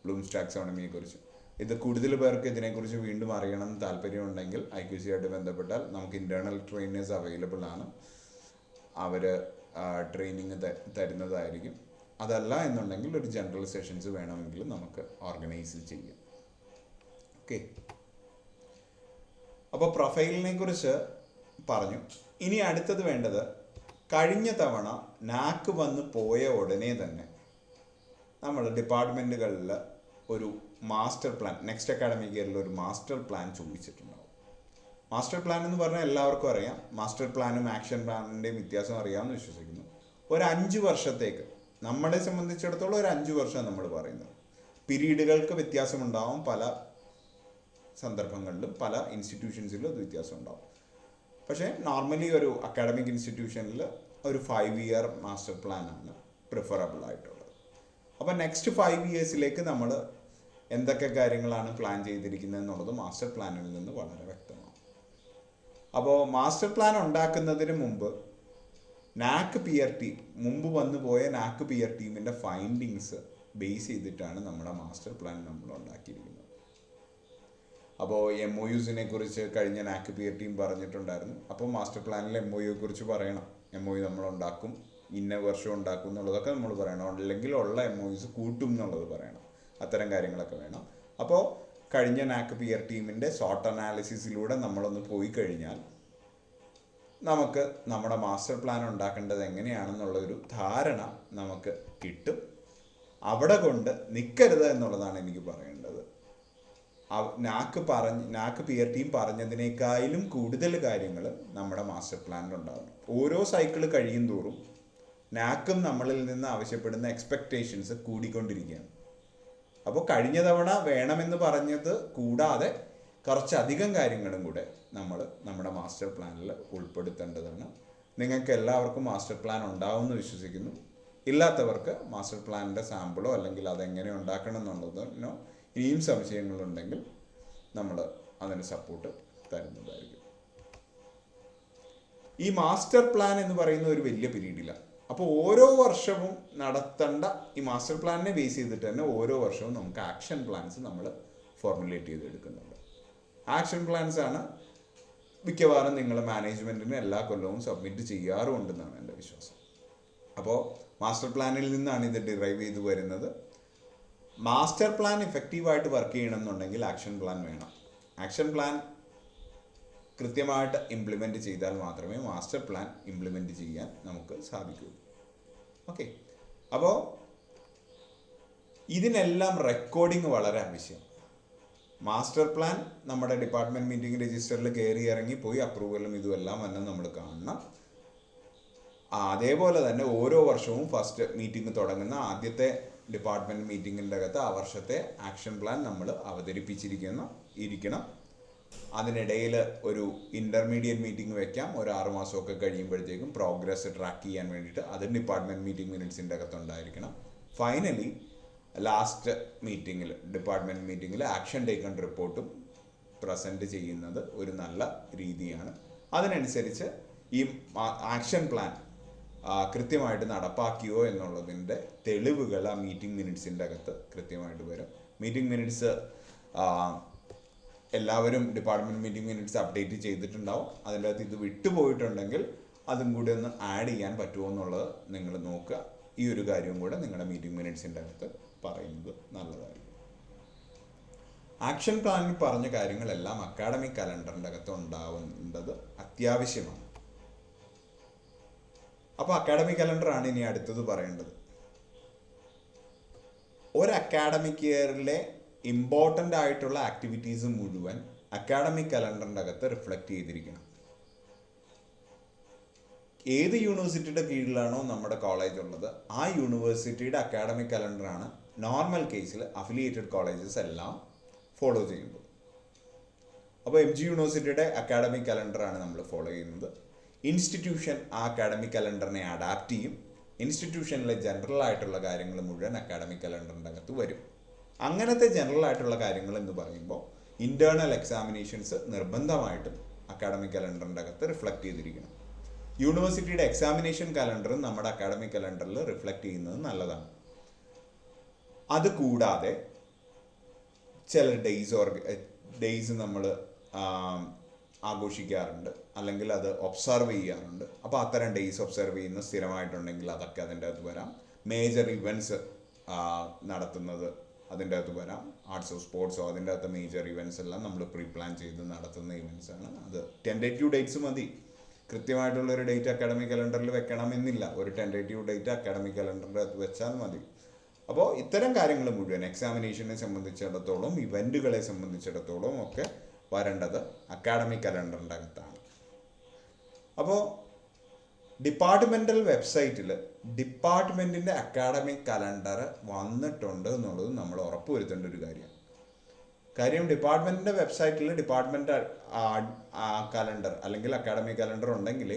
ബ്ലൂംസ് ടാക്സോണമിയെക്കുറിച്ച് ഇത് കൂടുതൽ പേർക്ക് ഇതിനെക്കുറിച്ച് വീണ്ടും അറിയണം എന്ന് താല്പര്യമുണ്ടെങ്കിൽ IQAC ആയിട്ട് ബന്ധപ്പെട്ടാൽ നമുക്ക് ഇൻറ്റേർണൽ ട്രെയിനേഴ്സ് അവൈലബിൾ ആണ്. അവർ ട്രെയിനിങ് തരുന്നതായിരിക്കും. അതല്ല എന്നുണ്ടെങ്കിൽ ഒരു ജനറൽ സെഷൻസ് വേണമെങ്കിൽ നമുക്ക് ഓർഗനൈസ് ചെയ്യാം. ഓക്കെ, അപ്പോൾ പ്രൊഫൈലിനെ കുറിച്ച് പറഞ്ഞു. ഇനി അടുത്തത് വേണ്ടത്, കഴിഞ്ഞ തവണ നാക്ക് വന്ന് പോയ ഉടനെ തന്നെ നമ്മൾ ഡിപ്പാർട്ട്മെൻറ്റുകളിൽ ഒരു മാസ്റ്റർ പ്ലാൻ, നെക്സ്റ്റ് അക്കാഡമിക് ഇയറിൽ ഒരു മാസ്റ്റർ പ്ലാൻ ചോദിച്ചിട്ടുണ്ടാവും. മാസ്റ്റർ പ്ലാൻ എന്ന് പറഞ്ഞാൽ എല്ലാവർക്കും അറിയാം. മാസ്റ്റർ പ്ലാനും ആക്ഷൻ പ്ലാനിൻ്റെയും വ്യത്യാസം അറിയാമെന്ന് വിശ്വസിക്കുന്നു. ഒരു 5 വർഷത്തേക്ക്, നമ്മളെ സംബന്ധിച്ചിടത്തോളം ഒരു 5 വർഷം നമ്മൾ പറയുന്നത്. പീരീഡുകൾക്ക് വ്യത്യാസമുണ്ടാവും, പല സന്ദർഭങ്ങളിലും പല ഇൻസ്റ്റിറ്റ്യൂഷൻസിലും അത് വ്യത്യാസം ഉണ്ടാവും. പക്ഷേ നോർമലി ഒരു അക്കാഡമിക് ഇൻസ്റ്റിറ്റ്യൂഷനിൽ ഒരു 5 ഇയർ മാസ്റ്റർ പ്ലാനാണ് പ്രിഫറബിൾ ആയിട്ടുള്ളത്. അപ്പോൾ നെക്സ്റ്റ് 5 ഇയേഴ്സിലേക്ക് നമ്മൾ എന്തൊക്കെ കാര്യങ്ങളാണ് പ്ലാൻ ചെയ്തിരിക്കുന്നത് എന്നുള്ളത് മാസ്റ്റർ പ്ലാനിൽ നിന്ന് വളരെ വ്യക്തമാണ്. അപ്പോൾ മാസ്റ്റർ പ്ലാൻ ഉണ്ടാക്കുന്നതിന് മുമ്പ് നാക്ക് പിയർ ടീം, മുമ്പ് വന്നു പോയ നാക്ക് പിയർ ടീമിൻ്റെ ഫൈൻഡിങ്സ് ബേസ് ചെയ്തിട്ടാണ് നമ്മുടെ മാസ്റ്റർ പ്ലാൻ നമ്മൾ ഉണ്ടാക്കിയിരിക്കുന്നത്. അപ്പോൾ MOUസിനെ കുറിച്ച് കഴിഞ്ഞ നാക്ക് പിയർ ടീം പറഞ്ഞിട്ടുണ്ടായിരുന്നു. അപ്പോൾ മാസ്റ്റർ പ്ലാനിൽ MOU കുറിച്ച് പറയണം. MOU നമ്മൾ ഉണ്ടാക്കും, ഇന്ന വർഷം ഉണ്ടാക്കും എന്നുള്ളതൊക്കെ നമ്മൾ പറയണം. അല്ലെങ്കിൽ ഉള്ള MOUs കൂട്ടും എന്നുള്ളത് പറയണം. അത്തരം കാര്യങ്ങളൊക്കെ വേണം. അപ്പോൾ കഴിഞ്ഞ നാക്ക് പിയർ ടീമിൻ്റെ സോട്ട് അനാലിസിസിലൂടെ നമ്മളൊന്ന് പോയി കഴിഞ്ഞാൽ നമുക്ക് നമ്മുടെ മാസ്റ്റർ പ്ലാൻ ഉണ്ടാക്കേണ്ടത് എങ്ങനെയാണെന്നുള്ളൊരു ധാരണ നമുക്ക് കിട്ടും. അവിടെ കൊണ്ട് നിൽക്കരുത് എന്നുള്ളതാണ് എനിക്ക് പറയേണ്ടത്. നാക്ക് പിയർ ടീം പറഞ്ഞതിനേക്കാളും കൂടുതൽ കാര്യങ്ങൾ നമ്മുടെ മാസ്റ്റർ പ്ലാനിലുണ്ടാകും. ഓരോ സൈക്കിൾ കഴിയും തോറും നാക്കും നമ്മളിൽ നിന്ന് ആവശ്യപ്പെടുന്ന എക്സ്പെക്റ്റേഷൻസ് കൂടിക്കൊണ്ടിരിക്കുകയാണ്. അപ്പോൾ കഴിഞ്ഞ തവണ വേണമെന്ന് പറഞ്ഞത് കൂടാതെ കുറച്ചധികം കാര്യങ്ങളും കൂടെ നമ്മൾ നമ്മുടെ മാസ്റ്റർ പ്ലാനിൽ ഉൾപ്പെടുത്തേണ്ടതാണ്. നിങ്ങൾക്ക് എല്ലാവർക്കും മാസ്റ്റർ പ്ലാൻ ഉണ്ടാവുമെന്ന് വിശ്വസിക്കുന്നു. ഇല്ലാത്തവർക്ക് മാസ്റ്റർ പ്ലാനിൻ്റെ സാമ്പിളോ അല്ലെങ്കിൽ അതെങ്ങനെ ഉണ്ടാക്കണം എന്നുള്ളതിനോ ഇനിയും സംശയങ്ങളുണ്ടെങ്കിൽ നമ്മൾ അതിന് സപ്പോർട്ട് തരുന്നതായിരിക്കും. ഈ മാസ്റ്റർ പ്ലാൻ എന്ന് പറയുന്ന ഒരു വലിയ പീരീഡിലാണ്. അപ്പോൾ ഓരോ വർഷവും നടത്തേണ്ട ഈ മാസ്റ്റർ പ്ലാനിനെ ബേസ് ചെയ്തിട്ട് തന്നെ ഓരോ വർഷവും നമുക്ക് ആക്ഷൻ പ്ലാൻസ് നമ്മൾ ഫോർമുലേറ്റ് ചെയ്തെടുക്കുന്നുണ്ട്. ആക്ഷൻ പ്ലാൻസ് ആണ് മിക്കവാറും നിങ്ങൾ മാനേജ്മെൻറ്റിന് എല്ലാ കൊല്ലവും സബ്മിറ്റ് ചെയ്യാറുണ്ടെന്നാണ് എൻ്റെ വിശ്വാസം. അപ്പോൾ മാസ്റ്റർ പ്ലാനിൽ നിന്നാണ് ഇത് ഡിറൈവ് ചെയ്ത് വരുന്നത്. മാസ്റ്റർ പ്ലാൻ ഇഫക്റ്റീവായിട്ട് വർക്ക് ചെയ്യണമെന്നുണ്ടെങ്കിൽ ആക്ഷൻ പ്ലാൻ വേണം. ആക്ഷൻ പ്ലാൻ കൃത്യമായിട്ട് ഇംപ്ലിമെൻറ്റ് ചെയ്താൽ മാത്രമേ മാസ്റ്റർ പ്ലാൻ ഇംപ്ലിമെൻറ്റ് ചെയ്യാൻ നമുക്ക് സാധിക്കൂ. ഓക്കെ, അപ്പോൾ ഇതിനെല്ലാം റെക്കോർഡിങ് വളരെ ആവശ്യം. മാസ്റ്റർ പ്ലാൻ നമ്മുടെ ഡിപ്പാർട്ട്മെൻറ്റ് മീറ്റിംഗ് രജിസ്റ്ററിൽ കയറി ഇറങ്ങി പോയി അപ്രൂവലും ഇതുമെല്ലാം വന്ന് നമ്മൾ കാണണം. അതേപോലെ തന്നെ ഓരോ വർഷവും ഫസ്റ്റ് മീറ്റിംഗ് തുടങ്ങുന്ന ആദ്യത്തെ ഡിപ്പാർട്ട്മെൻറ്റ് മീറ്റിങ്ങിൻ്റെ അകത്ത് ആ വർഷത്തെ ആക്ഷൻ പ്ലാൻ നമ്മൾ അവതരിപ്പിച്ചിരിക്കണം. അതിനിടയിൽ ഒരു ഇൻ്റർമീഡിയറ്റ് മീറ്റിംഗ് വെക്കാം. ഒരു 6 മാസമൊക്കെ കഴിയുമ്പോഴത്തേക്കും പ്രോഗ്രസ് ട്രാക്ക് ചെയ്യാൻ വേണ്ടിയിട്ട് അത് ഡിപ്പാർട്ട്മെൻറ്റ് മീറ്റിംഗ് മിനിറ്റ്സിൻ്റെ അകത്തുണ്ടായിരിക്കണം. ഫൈനലി ലാസ്റ്റ് മീറ്റിങ്ങിൽ, ഡിപ്പാർട്ട്മെൻറ്റ് മീറ്റിങ്ങിൽ ആക്ഷൻ ടേക്കൺ റിപ്പോർട്ടും പ്രസൻറ്റ് ചെയ്യുന്നത് ഒരു നല്ല രീതിയാണ്. അതിനനുസരിച്ച് ഈ ആക്ഷൻ പ്ലാൻ കൃത്യമായിട്ട് നടപ്പാക്കിയോ എന്നുള്ളതിൻ്റെ തെളിവുകൾ ആ മീറ്റിംഗ് മിനിറ്റ്സിൻ്റെ അകത്ത് കൃത്യമായിട്ട് വരും. മീറ്റിംഗ് മിനിറ്റ്സ് എല്ലാവരും ഡിപ്പാർട്ട്മെൻറ്റ് മീറ്റിംഗ് മിനിറ്റ്സ് അപ്ഡേറ്റ് ചെയ്തിട്ടുണ്ടാവും. അതിൻ്റെ അകത്ത് ഇത് വിട്ടുപോയിട്ടുണ്ടെങ്കിൽ അതും കൂടി ഒന്ന് ആഡ് ചെയ്യാൻ പറ്റുമോ എന്നുള്ളത് നിങ്ങൾ നോക്കുക. ഈ ഒരു കാര്യവും കൂടെ നിങ്ങളുടെ മീറ്റിംഗ് മിനിറ്റ്സിൻ്റെ അകത്ത് പറയുന്നത് നല്ലതായിരിക്കും. ആക്ഷൻ പ്ലാനിൽ പറഞ്ഞ കാര്യങ്ങളെല്ലാം അക്കാഡമിക് കലണ്ടറിൻ്റെ അകത്ത് ഉണ്ടാവേണ്ടത് അത്യാവശ്യമാണ്. അപ്പോൾ അക്കാഡമിക് കലണ്ടറാണ് ഇനി അടുത്തത് പറയേണ്ടത്. ഒരു അക്കാഡമിക് ഇയറിലെ ഇമ്പോർട്ടൻ്റ് ആയിട്ടുള്ള ആക്ടിവിറ്റീസ് മുഴുവൻ അക്കാഡമിക് കലണ്ടറിൻ്റെ അകത്ത് റിഫ്ലക്റ്റ് ചെയ്തിരിക്കണം. ഏത് യൂണിവേഴ്സിറ്റിയുടെ കീഴിലാണോ നമ്മുടെ കോളേജ് ഉള്ളത് ആ യൂണിവേഴ്സിറ്റിയുടെ അക്കാഡമിക് കലണ്ടറാണ് നോർമൽ കേസിൽ അഫിലിയേറ്റഡ് കോളേജസ് എല്ലാം ഫോളോ ചെയ്യുന്നത്. അപ്പോൾ MG യൂണിവേഴ്സിറ്റിയുടെ അക്കാഡമിക് കലണ്ടറാണ് നമ്മൾ ഫോളോ ചെയ്യുന്നത്. ഇൻസ്റ്റിറ്റ്യൂഷൻ ആ അക്കാഡമിക് കലണ്ടറിനെ അഡാപ്റ്റ് ചെയ്യും. ഇൻസ്റ്റിറ്റ്യൂഷനിലെ ജനറൽ ആയിട്ടുള്ള കാര്യങ്ങൾ മുഴുവൻ അക്കാഡമിക് കലണ്ടറിൻ്റെ അകത്ത് വരും. അങ്ങനത്തെ ജനറൽ ആയിട്ടുള്ള കാര്യങ്ങൾ എന്ന് പറയുമ്പോൾ ഇൻറ്റേർണൽ എക്സാമിനേഷൻസ് നിർബന്ധമായിട്ടും അക്കാഡമിക് കലണ്ടറിൻ്റെ അകത്ത് റിഫ്ലക്റ്റ് ചെയ്തിരിക്കണം. യൂണിവേഴ്സിറ്റിയുടെ എക്സാമിനേഷൻ കലണ്ടറും നമ്മുടെ അക്കാഡമിക് കലണ്ടറിൽ റിഫ്ലക്റ്റ് ചെയ്യുന്നത് നല്ലതാണ്. അതുകൂടാതെ ചില ഡേയ്സ് നമ്മൾ ആഘോഷിക്കാറുണ്ട്, അല്ലെങ്കിൽ അത് ഒബ്സർവ് ചെയ്യാറുണ്ട്. അപ്പോൾ അത്തരം ഡേയ്സ് ഒബ്സർവ് ചെയ്യുന്ന സ്ഥിരമായിട്ടുണ്ടെങ്കിൽ അതൊക്കെ അതിൻ്റെ അകത്ത് വരാം. മേജർ ഇവൻറ്റ്സ് നടത്തുന്നത് അതിൻ്റെ അകത്ത് വരാം. ആർട്സോ സ്പോർട്സോ അതിൻ്റെ അകത്ത് മേജർ ഇവൻറ്റ്സ് എല്ലാം നമ്മൾ പ്രീ പ്ലാൻ ചെയ്ത് നടത്തുന്ന ഇവൻറ്റ്സ് ആണ്. അത് ടെൻറ്റേറ്റീവ് ഡേറ്റ്സ് മതി. കൃത്യമായിട്ടുള്ളൊരു ഡേറ്റ് അക്കാഡമിക് കലണ്ടറിൽ വെക്കണമെന്നില്ല. ഒരു ടെൻറ്റേറ്റീവ് ഡേറ്റ് അക്കാഡമിക് കലണ്ടറിൻ്റെ അകത്ത് വെച്ചാൽ മതി. അപ്പോൾ ഇത്തരം കാര്യങ്ങൾ മുഴുവൻ എക്സാമിനേഷനെ സംബന്ധിച്ചിടത്തോളം, ഇവൻറ്റുകളെ സംബന്ധിച്ചിടത്തോളം ഒക്കെ വരേണ്ടത് അക്കാഡമിക് കലണ്ടറിൻ്റെ അകത്താണ്. അപ്പോൾ ഡിപ്പാർട്ട്മെൻ്റൽ വെബ്സൈറ്റിൽ ഡിപ്പാർട്ട്മെൻറ്റിൻ്റെ അക്കാഡമിക് കലണ്ടർ വന്നിട്ടുണ്ട് എന്നുള്ളത് നമ്മൾ ഉറപ്പുവരുത്തേണ്ട ഒരു കാര്യമാണ്. കാര്യം ഡിപ്പാർട്ട്മെൻറ്റിൻ്റെ വെബ്സൈറ്റിൽ ഡിപ്പാർട്ട്മെൻറ്റ് കലണ്ടർ അല്ലെങ്കിൽ അക്കാഡമിക് കലണ്ടർ ഉണ്ടെങ്കിൽ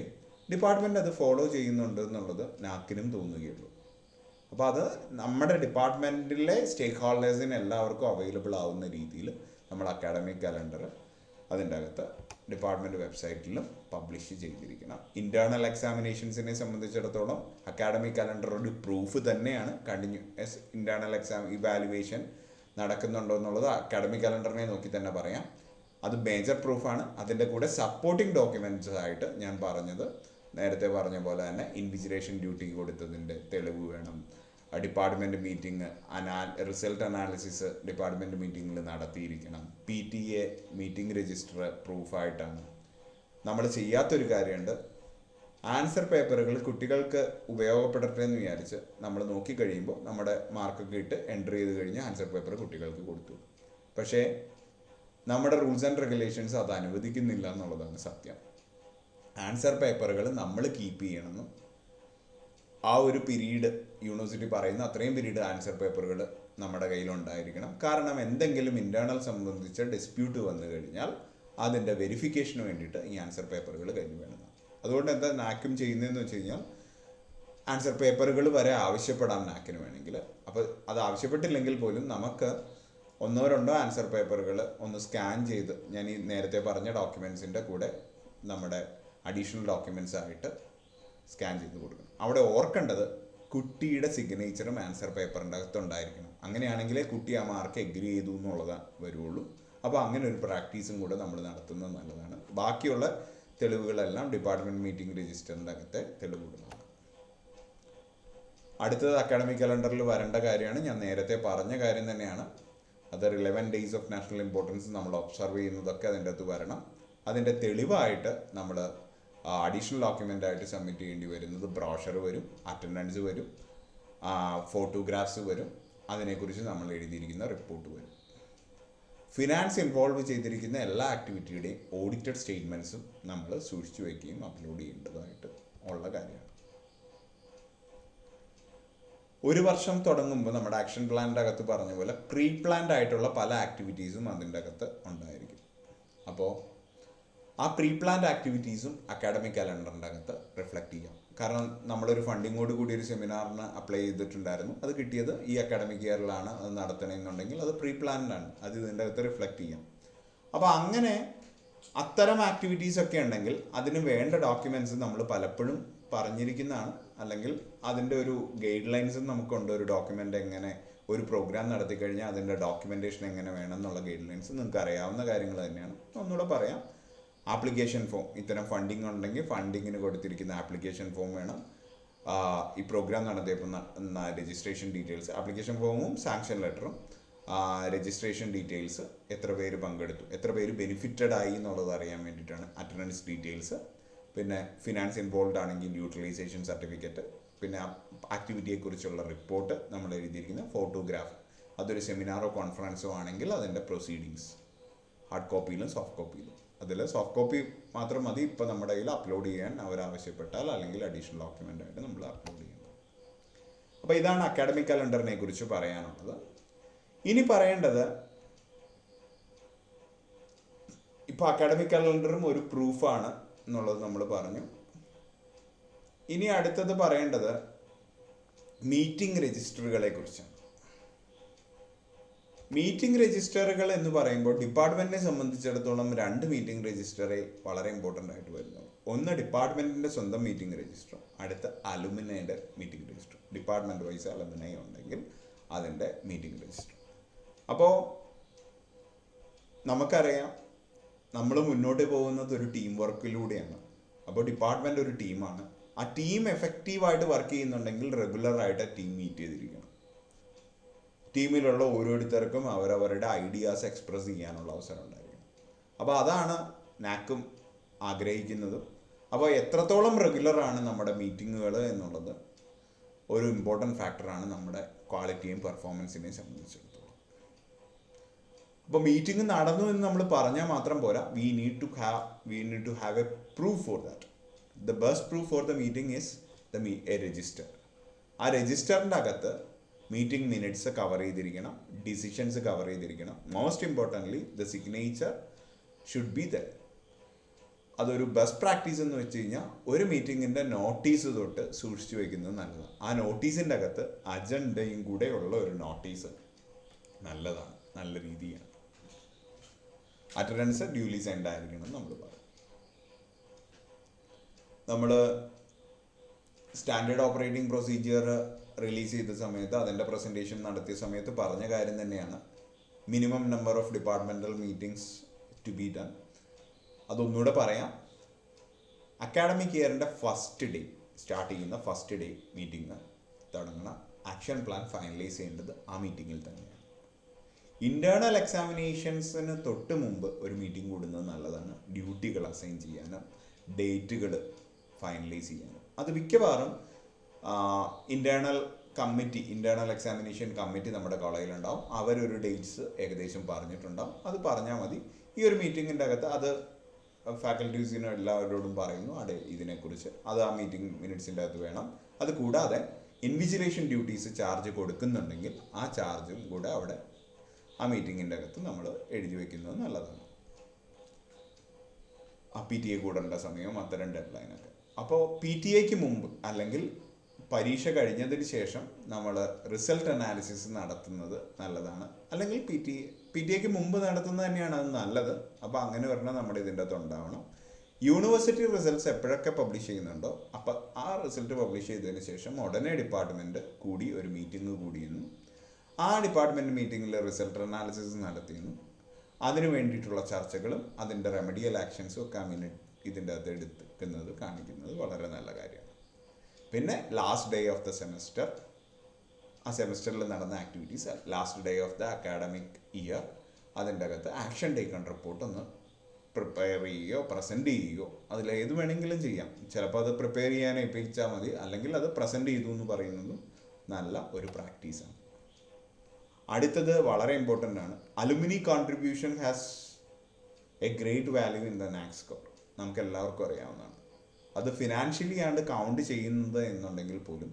ഡിപ്പാർട്ട്മെൻറ്റ് അത് ഫോളോ ചെയ്യുന്നുണ്ട് എന്നുള്ളത് നാക്കിനും തോന്നുകയുള്ളൂ. അപ്പോൾ അത് നമ്മുടെ ഡിപ്പാർട്ട്മെൻറ്റിലെ സ്റ്റേക്ക് ഹോൾഡേഴ്സിന് എല്ലാവർക്കും അവൈലബിൾ ആവുന്ന രീതിയിൽ നമ്മൾ അക്കാഡമിക് കലണ്ടർ അതിൻ്റെ അകത്ത് ഡിപ്പാർട്ട്മെൻറ്റ് വെബ്സൈറ്റിലും പബ്ലിഷ് ചെയ്തിരിക്കണം. ഇൻറ്റേർണൽ എക്സാമിനേഷൻസിനെ സംബന്ധിച്ചിടത്തോളം അക്കാഡമിക് കലണ്ടർ ഒരു പ്രൂഫ് തന്നെയാണ്. കണ്ടിന്യൂസ് ഇൻറ്റേർണൽ ഇവാലുവേഷൻ നടക്കുന്നുണ്ടോ എന്നുള്ളത് അക്കാഡമിക് കലണ്ടറിനെ നോക്കി തന്നെ പറയാം. അത് മേജർ പ്രൂഫാണ്. അതിൻ്റെ കൂടെ സപ്പോർട്ടിംഗ് ഡോക്യുമെൻറ്റ്സ് ആയിട്ട് ഞാൻ നേരത്തെ പറഞ്ഞ പോലെ തന്നെ ഇൻവിജിലേഷൻ ഡ്യൂട്ടി കൊടുത്തതിൻ്റെ തെളിവ് വേണം. Department meeting result analysis department മീറ്റിങ്ങിൽ നടത്തിയിരിക്കണം. PTA മീറ്റിംഗ് രജിസ്റ്റർ പ്രൂഫായിട്ടാണ്. നമ്മൾ ചെയ്യാത്തൊരു കാര്യമുണ്ട്. ആൻസർ പേപ്പറുകൾ കുട്ടികൾക്ക് ഉപയോഗപ്പെടട്ടെ എന്ന് വിചാരിച്ച് നമ്മൾ നോക്കിക്കഴിയുമ്പോൾ നമ്മുടെ മാർക്കൊക്കെ ഇട്ട് എൻട്രി ചെയ്ത് കഴിഞ്ഞ് ആൻസർ പേപ്പർ കുട്ടികൾക്ക് കൊടുത്തു. പക്ഷേ നമ്മുടെ റൂൾസ് ആൻഡ് റെഗുലേഷൻസ് അത് അനുവദിക്കുന്നില്ല എന്നുള്ളതാണ് സത്യം. ആൻസർ പേപ്പറുകൾ നമ്മൾ കീപ്പ് ചെയ്യണമെന്നും ആ ഒരു പീരീഡ് യൂണിവേഴ്സിറ്റി പറയുന്ന അത്രയും പീരീഡ് ആൻസർ പേപ്പറുകൾ നമ്മുടെ കയ്യിലുണ്ടായിരിക്കണം. കാരണം എന്തെങ്കിലും ഇൻറ്റേർണൽ സംബന്ധിച്ച ഡിസ്പ്യൂട്ട് വന്നു കഴിഞ്ഞാൽ അതിൻ്റെ വെരിഫിക്കേഷന് വേണ്ടിയിട്ട് ഈ ആൻസർ പേപ്പറുകൾ കയ്യിൽ വേണം. അതുകൊണ്ട് എന്താ നാക്കും ചെയ്യുന്നതെന്ന് വെച്ച് കഴിഞ്ഞാൽ ആൻസർ പേപ്പറുകൾ വരെ ആവശ്യപ്പെടാം നാക്കിന് വേണമെങ്കിൽ. അപ്പോൾ അത് ആവശ്യപ്പെട്ടില്ലെങ്കിൽ പോലും നമുക്ക് 1-2 ആൻസർ പേപ്പറുകൾ ഒന്ന് സ്കാൻ ചെയ്ത് ഞാൻ ഈ നേരത്തെ പറഞ്ഞ ഡോക്യുമെൻസിൻ്റെ കൂടെ നമ്മുടെ അഡീഷണൽ ഡോക്യുമെൻറ്റ്സ് ആയിട്ട് സ്കാൻ ചെയ്ത് കൊടുക്കണം. അവിടെ ഓർക്കേണ്ടത് കുട്ടിയുടെ സിഗ്നേച്ചറും ആൻസർ പേപ്പറിൻ്റെ അകത്തുണ്ടായിരിക്കണം. അങ്ങനെയാണെങ്കിലേ കുട്ടി ആ മാർക്ക് എഗ്രി ചെയ്തു എന്നുള്ളത് വരുള്ളൂ. അപ്പോൾ അങ്ങനെ ഒരു പ്രാക്ടീസും കൂടെ നമ്മൾ നടത്തുന്നത് നല്ലതാണ്. ബാക്കിയുള്ള തെളിവുകളെല്ലാം ഡിപ്പാർട്ട്മെൻറ്റ് മീറ്റിംഗ് രജിസ്റ്ററിൻ്റെ അകത്തെ തെളിവുകളാണ്. അടുത്തത് അക്കാഡമിക് കലണ്ടറിൽ വരേണ്ട കാര്യമാണ്. ഞാൻ നേരത്തെ പറഞ്ഞ കാര്യം തന്നെയാണ്. അത് relevant days of national importance നമ്മൾ ഒബ്സർവ് ചെയ്യുന്നതൊക്കെ അതിൻ്റെ അകത്ത് വരണം. അതിൻ്റെ തെളിവായിട്ട് നമ്മൾ അഡീഷണൽ ഡോക്യുമെൻ്റ് ആയിട്ട് സബ്മിറ്റ് ചെയ്യേണ്ടി വരുന്നത് ബ്രോഷർ വരും, അറ്റൻഡൻസ് വരും, ഫോട്ടോഗ്രാഫ്സ് വരും, അതിനെക്കുറിച്ച് നമ്മൾ എഴുതിയിരിക്കുന്ന റിപ്പോർട്ട് വരും. ഫിനാൻസ് ഇൻവോൾവ് ചെയ്തിരിക്കുന്ന എല്ലാ ആക്ടിവിറ്റിയുടെയും ഓഡിറ്റഡ് സ്റ്റേറ്റ്മെൻറ്റ്സും നമ്മൾ സൂക്ഷിച്ചു വയ്ക്കുകയും അപ്ലോഡ് ചെയ്യേണ്ടതായിട്ട് ഉള്ള കാര്യമാണ്. ഒരു വർഷം തുടങ്ങുമ്പോൾ നമ്മുടെ ആക്ഷൻ പ്ലാനിൻ്റെ അകത്ത് പറഞ്ഞ പോലെ പ്രീ പ്ലാൻഡ് ആയിട്ടുള്ള പല ആക്ടിവിറ്റീസും അതിൻ്റെ അകത്ത് ഉണ്ടായിരിക്കും. അപ്പോൾ ആ പ്രീ പ്ലാൻഡ് ആക്ടിവിറ്റീസും അക്കാഡമിക് കലണ്ടറിൻ്റെ അകത്ത് റിഫ്ലക്റ്റ് ചെയ്യാം. കാരണം നമ്മളൊരു ഫണ്ടിങ്ങോട് കൂടി ഒരു സെമിനാറിന് അപ്ലൈ ചെയ്തിട്ടുണ്ടായിരുന്നു. അത് കിട്ടിയത് ഈ അക്കാഡമിക് ഇയറിലാണ്. അത് നടത്തണമെന്നുണ്ടെങ്കിൽ അത് പ്രീ പ്ലാൻഡാണ്. അത് ഇതിൻ്റെ അകത്ത് റിഫ്ലക്റ്റ് ചെയ്യാം. അപ്പോൾ അങ്ങനെ അത്തരം ആക്ടിവിറ്റീസൊക്കെ ഉണ്ടെങ്കിൽ അതിന് വേണ്ട ഡോക്യുമെൻറ്റ്സ് നമ്മൾ പലപ്പോഴും പറഞ്ഞിരിക്കുന്നതാണ്. അല്ലെങ്കിൽ അതിൻ്റെ ഒരു ഗൈഡ് ലൈൻസും നമുക്കുണ്ട്. ഒരു ഡോക്യുമെൻ്റ് എങ്ങനെ ഒരു പ്രോഗ്രാം നടത്തി കഴിഞ്ഞാൽ അതിൻ്റെ ഡോക്യുമെൻറ്റേഷൻ എങ്ങനെ വേണം എന്നുള്ള ഗൈഡ് ലൈൻസ് നിങ്ങൾക്ക് അറിയാവുന്ന കാര്യങ്ങൾ തന്നെയാണ്. ഒന്നുകൂടെ പറയാം. ആപ്ലിക്കേഷൻ ഫോം, ഇത്തരം ഫണ്ടിങ് ഉണ്ടെങ്കിൽ ഫണ്ടിങ്ങിന് കൊടുത്തിരിക്കുന്ന ആപ്ലിക്കേഷൻ ഫോം വേണം. ഈ പ്രോഗ്രാം നടത്തിയപ്പോൾ രജിസ്ട്രേഷൻ ഡീറ്റെയിൽസ്, ആപ്ലിക്കേഷൻ ഫോമും സാങ്ഷൻ ലെറ്ററും, രജിസ്ട്രേഷൻ ഡീറ്റെയിൽസ്, എത്ര പേര് പങ്കെടുത്തു, എത്ര പേര് ബെനിഫിറ്റഡ് ആയി എന്നുള്ളത് അറിയാൻ വേണ്ടിയിട്ടാണ്, അറ്റൻഡൻസ് ഡീറ്റെയിൽസ്, പിന്നെ ഫിനാൻസ് ഇൻവോൾവ് ആണെങ്കിൽ യൂട്ടിലൈസേഷൻ സർട്ടിഫിക്കറ്റ്, പിന്നെ ആക്ടിവിറ്റിയെക്കുറിച്ചുള്ള റിപ്പോർട്ട് നമ്മൾ എഴുതിയിരിക്കുന്ന ഫോട്ടോഗ്രാഫ്, അതൊരു സെമിനാറോ കോൺഫറൻസോ ആണെങ്കിൽ അതിൻ്റെ പ്രൊസീഡിങ്സ് ഹാർഡ് കോപ്പിയിലും സോഫ്റ്റ് കോപ്പിയിലും. അതിൽ സോഫ്റ്റ് കോപ്പി മാത്രം മതി ഇപ്പോൾ നമ്മുടെ കയ്യിൽ അപ്ലോഡ് ചെയ്യാൻ അവരാവശ്യപ്പെട്ടാൽ, അല്ലെങ്കിൽ അഡീഷണൽ ഡോക്യുമെൻ്റായിട്ട് നമ്മൾ അപ്ലോഡ് ചെയ്യുന്നത്. അപ്പോൾ ഇതാണ് അക്കാഡമിക് കലണ്ടറിനെ കുറിച്ച് പറയാനുള്ളത്. ഇനി പറയേണ്ടത്, ഇപ്പോൾ അക്കാഡമിക് കലണ്ടറും ഒരു പ്രൂഫാണ് എന്നുള്ളത് നമ്മൾ പറഞ്ഞു. ഇനി അടുത്തത് പറയേണ്ടത് മീറ്റിംഗ് രജിസ്റ്ററുകളെ കുറിച്ചാണ്. മീറ്റിംഗ് രജിസ്റ്ററുകൾ എന്ന് പറയുമ്പോൾ ഡിപ്പാർട്ട്മെന്റിനെ സംബന്ധിച്ചിടത്തോളം 2 മീറ്റിംഗ് രജിസ്റ്ററെ വളരെ ഇമ്പോർട്ടൻ്റ് ആയിട്ട് വരുന്നു. ഒന്ന് ഡിപ്പാർട്ട്മെന്റിന്റെ സ്വന്തം മീറ്റിംഗ് രജിസ്റ്റർ, അടുത്ത അലുമിനയുടെ meeting register. Department wise alumni ഉണ്ടെങ്കിൽ അതിൻ്റെ മീറ്റിംഗ് രജിസ്റ്റർ. അപ്പോൾ നമുക്കറിയാം നമ്മൾ മുന്നോട്ട് പോകുന്നത് ഒരു ടീം വർക്കിലൂടെയാണ്. അപ്പോൾ ഡിപ്പാർട്ട്മെന്റ് ഒരു ടീമാണ്. ആ ടീം എഫക്റ്റീവായിട്ട് വർക്ക് ചെയ്യുന്നുണ്ടെങ്കിൽ റെഗുലറായിട്ട് ടീം മീറ്റ് ചെയ്തിരിക്കണം. ടീമിലുള്ള ഓരോരുത്തർക്കും അവരവരുടെ ഐഡിയാസ് എക്സ്പ്രസ് ചെയ്യാനുള്ള അവസരം ഉണ്ടായിരിക്കണം. അപ്പോൾ അതാണ് നാക്കും ആഗ്രഹിക്കുന്നത്. അപ്പോൾ എത്രത്തോളം റെഗുലറാണ് നമ്മുടെ മീറ്റിങ്ങുകൾ എന്നുള്ളത് ഒരു ഇമ്പോർട്ടൻറ്റ് ഫാക്ടറാണ് നമ്മുടെ ക്വാളിറ്റിയും പെർഫോമൻസിനെയും സംബന്ധിച്ചിടത്തോളം. അപ്പോൾ മീറ്റിംഗ് നടന്നു എന്ന് നമ്മൾ പറഞ്ഞാൽ മാത്രം പോരാ. We need to have a proof for that. The best proof for the meeting is a register. ആ രജിസ്റ്ററിൻ്റെ അകത്ത് മീറ്റിംഗ് മിനിറ്റ്സ് കവർ ചെയ്തിരിക്കണം, ഡിസിഷൻസ് കവർ ചെയ്തിരിക്കണം. Most importantly the signature should be there. അതൊരു ബെസ്റ്റ് പ്രാക്ടീസ് എന്ന് വെച്ച് കഴിഞ്ഞാൽ ഒരു മീറ്റിങ്ങിൻ്റെ നോട്ടീസ് തൊട്ട് സൂക്ഷിച്ചു വയ്ക്കുന്നത് നല്ലതാണ്. ആ നോട്ടീസിൻ്റെ അകത്ത് അജണ്ടയും കൂടെ ഉള്ള ഒരു നോട്ടീസ് നല്ലതാണ്, നല്ല രീതിയാണ്. അറ്റൻഡൻസ് ഡ്യൂലി സെൻഡ് ആയിരിക്കണം നമ്മൾ പറയും. നമ്മൾ സ്റ്റാൻഡേർഡ് ഓപ്പറേറ്റിംഗ് പ്രൊസീജിയർ റിലീസ് ചെയ്ത സമയത്ത്, അതിൻ്റെ പ്രസൻറ്റേഷൻ നടത്തിയ സമയത്ത് പറഞ്ഞ കാര്യം തന്നെയാണ് minimum number of departmental meetings to be done. അതൊന്നുകൂടെ പറയാം. അക്കാഡമിക് ഇയറിൻ്റെ ഫസ്റ്റ് ഡേ സ്റ്റാർട്ട് ചെയ്യുന്ന ഫസ്റ്റ് ഡേ മീറ്റിംഗ് തുടങ്ങണം. ആക്ഷൻ പ്ലാൻ ഫൈനലൈസ് ചെയ്യേണ്ടത് ആ മീറ്റിങ്ങിൽ തന്നെയാണ്. ഇൻറ്റേർണൽ എക്സാമിനേഷൻസിന് തൊട്ട് മുമ്പ് ഒരു മീറ്റിംഗ് കൂടുന്നത് നല്ലതാണ്. ഡ്യൂട്ടികൾ അസൈൻ ചെയ്യാനും ഡേറ്റുകൾ ഫൈനലൈസ് ചെയ്യാനും. അത് മിക്കവാറും ഇൻറ്റേർണൽ എക്സാമിനേഷൻ കമ്മിറ്റി നമ്മുടെ കോളേജിലുണ്ടാവും. അവരൊരു ഡേറ്റ്സ് ഏകദേശം പറഞ്ഞിട്ടുണ്ടാവും. അത് പറഞ്ഞാൽ മതി. ഈ ഒരു മീറ്റിങ്ങിൻ്റെ അകത്ത് അത് ഫാക്കൽറ്റീസിനും എല്ലാവരോടും പറയുന്നു ഇതിനെക്കുറിച്ച്. അത് ആ മീറ്റിംഗ് മിനിറ്റ്സിൻ്റെ അകത്ത് വേണം. അത് കൂടാതെ ഇൻവിജിലേഷൻ ഡ്യൂട്ടീസ് ചാർജ് കൊടുക്കുന്നുണ്ടെങ്കിൽ ആ ചാർജും കൂടെ അവിടെ ആ മീറ്റിങ്ങിൻ്റെ അകത്ത് നമ്മൾ എഴുതി വയ്ക്കുന്നത് നല്ലതാണ്. ആ PTA കൂടേണ്ട സമയവും അത്തരം ഡെഡ്ലൈനൊക്കെ. അപ്പോൾ PTA മുമ്പ് അല്ലെങ്കിൽ പരീക്ഷ കഴിഞ്ഞതിന് ശേഷം നമ്മൾ റിസൾട്ട് അനാലിസിസ് നടത്തുന്നത് നല്ലതാണ്. അല്ലെങ്കിൽ PTA മുമ്പ് നടത്തുന്നത് തന്നെയാണ് അത് നല്ലത്. അപ്പോൾ അങ്ങനെ പറഞ്ഞാൽ നമ്മുടെ ഇതിൻ്റെ അകത്ത് ഉണ്ടാവണം. യൂണിവേഴ്സിറ്റി റിസൾട്ട്സ് എപ്പോഴൊക്കെ പബ്ലിഷ് ചെയ്യുന്നുണ്ടോ അപ്പോൾ ആ റിസൾട്ട് പബ്ലിഷ് ചെയ്തതിന് ശേഷം ഉടനെ ഡിപ്പാർട്ട്മെൻറ്റ് കൂടി ഒരു മീറ്റിംഗ് കൂടിയെന്നു. ആ ഡിപ്പാർട്ട്മെൻറ്റ് മീറ്റിങ്ങിൽ റിസൾട്ട് അനാലിസിസ് നടത്തിയെന്നു. അതിനു വേണ്ടിയിട്ടുള്ള ചർച്ചകളും അതിൻ്റെ റെമഡിയൽ ആക്ഷൻസും ഒക്കെ ഇതിൻ്റെ അകത്ത് എടുക്കുന്നത് കാണിക്കുന്നത് വളരെ നല്ല കാര്യമാണ്. പിന്നെ last day of the semester, ആ സെമസ്റ്ററിൽ നടന്ന activities, last day of the academic year, അതിൻ്റെ അകത്ത് ആക്ഷൻ ടേക്കൺ റിപ്പോർട്ട് ഒന്ന് പ്രിപ്പയർ ചെയ്യുകയോ പ്രസൻറ്റ് ചെയ്യുകയോ അതിലേത് വേണമെങ്കിലും ചെയ്യാം. ചിലപ്പോൾ അത് പ്രിപ്പയർ ചെയ്യാൻ ഏൽപ്പിച്ചാൽ മതി, അല്ലെങ്കിൽ അത് പ്രസൻറ്റ് ചെയ്തു എന്ന് പറയുന്നതും നല്ല ഒരു പ്രാക്ടീസാണ്. അടുത്തത് വളരെ ഇമ്പോർട്ടൻ്റ് ആണ്. Alumni contribution has A great value in the NAAC score. നമുക്ക് എല്ലാവർക്കും അറിയാവുന്നതാണ്. അത് ഫിനാൻഷ്യലി ആണ് കൗണ്ട് ചെയ്യുന്നത് എന്നുണ്ടെങ്കിൽ പോലും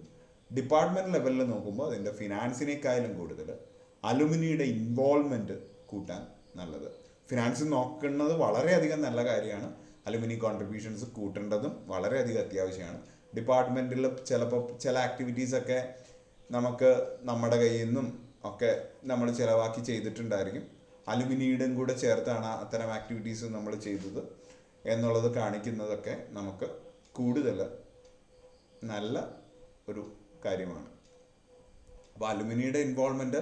ഡിപ്പാർട്ട്മെൻറ്റ് ലെവലിൽ നോക്കുമ്പോൾ അതിൻ്റെ ഫിനാൻസിനേക്കാളും കൂടുതൽ അലുമിനിയുടെ ഇൻവോൾവ്മെൻറ്റ് കൂട്ടാൻ നല്ലത്. ഫിനാൻസ് നോക്കുന്നത് വളരെയധികം നല്ല കാര്യമാണ്. അലുമിനി കോൺട്രിബ്യൂഷൻസ് കൂട്ടേണ്ടതും വളരെയധികം അത്യാവശ്യമാണ്. ഡിപ്പാർട്ട്മെൻറ്റിൽ ചിലപ്പോൾ ചില ആക്ടിവിറ്റീസൊക്കെ നമുക്ക് നമ്മുടെ കയ്യിൽ നിന്നും ഒക്കെ നമ്മൾ ചിലവാക്കി ചെയ്തിട്ടുണ്ടായിരിക്കും. അലുമിനിയുടെയും കൂടെ ചേർത്താണ് അത്തരം ആക്ടിവിറ്റീസ് നമ്മൾ ചെയ്തത് എന്നുള്ളത് കാണിക്കുന്നതൊക്കെ നമുക്ക് കൂടുതൽ നല്ല ഒരു കാര്യമാണ്. അപ്പോൾ അലുമിനിയുടെ ഇൻവോൾവ്മെൻറ്റ്,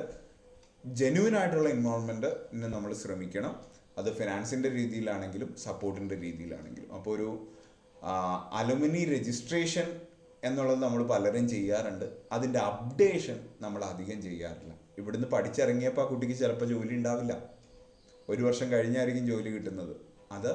ജെന്യുവൻ ആയിട്ടുള്ള ഇൻവോൾവ്മെൻറ്റിന് നമ്മൾ ശ്രമിക്കണം. അത് ഫിനാൻസിൻ്റെ രീതിയിലാണെങ്കിലും സപ്പോർട്ടിൻ്റെ രീതിയിലാണെങ്കിലും. അപ്പോൾ ഒരു അലുമിനി രജിസ്ട്രേഷൻ എന്നുള്ളത് നമ്മൾ പലരും ചെയ്യാറുണ്ട്. അതിൻ്റെ അപ്ഡേഷൻ നമ്മൾ അധികം ചെയ്യാറില്ല. ഇവിടുന്ന് പഠിച്ചിറങ്ങിയപ്പോൾ ആ കുട്ടിക്ക് ചിലപ്പോൾ ജോലി ഉണ്ടാവില്ല. 1 വർഷം കഴിഞ്ഞായിരിക്കും ജോലി കിട്ടുന്നത്. അത്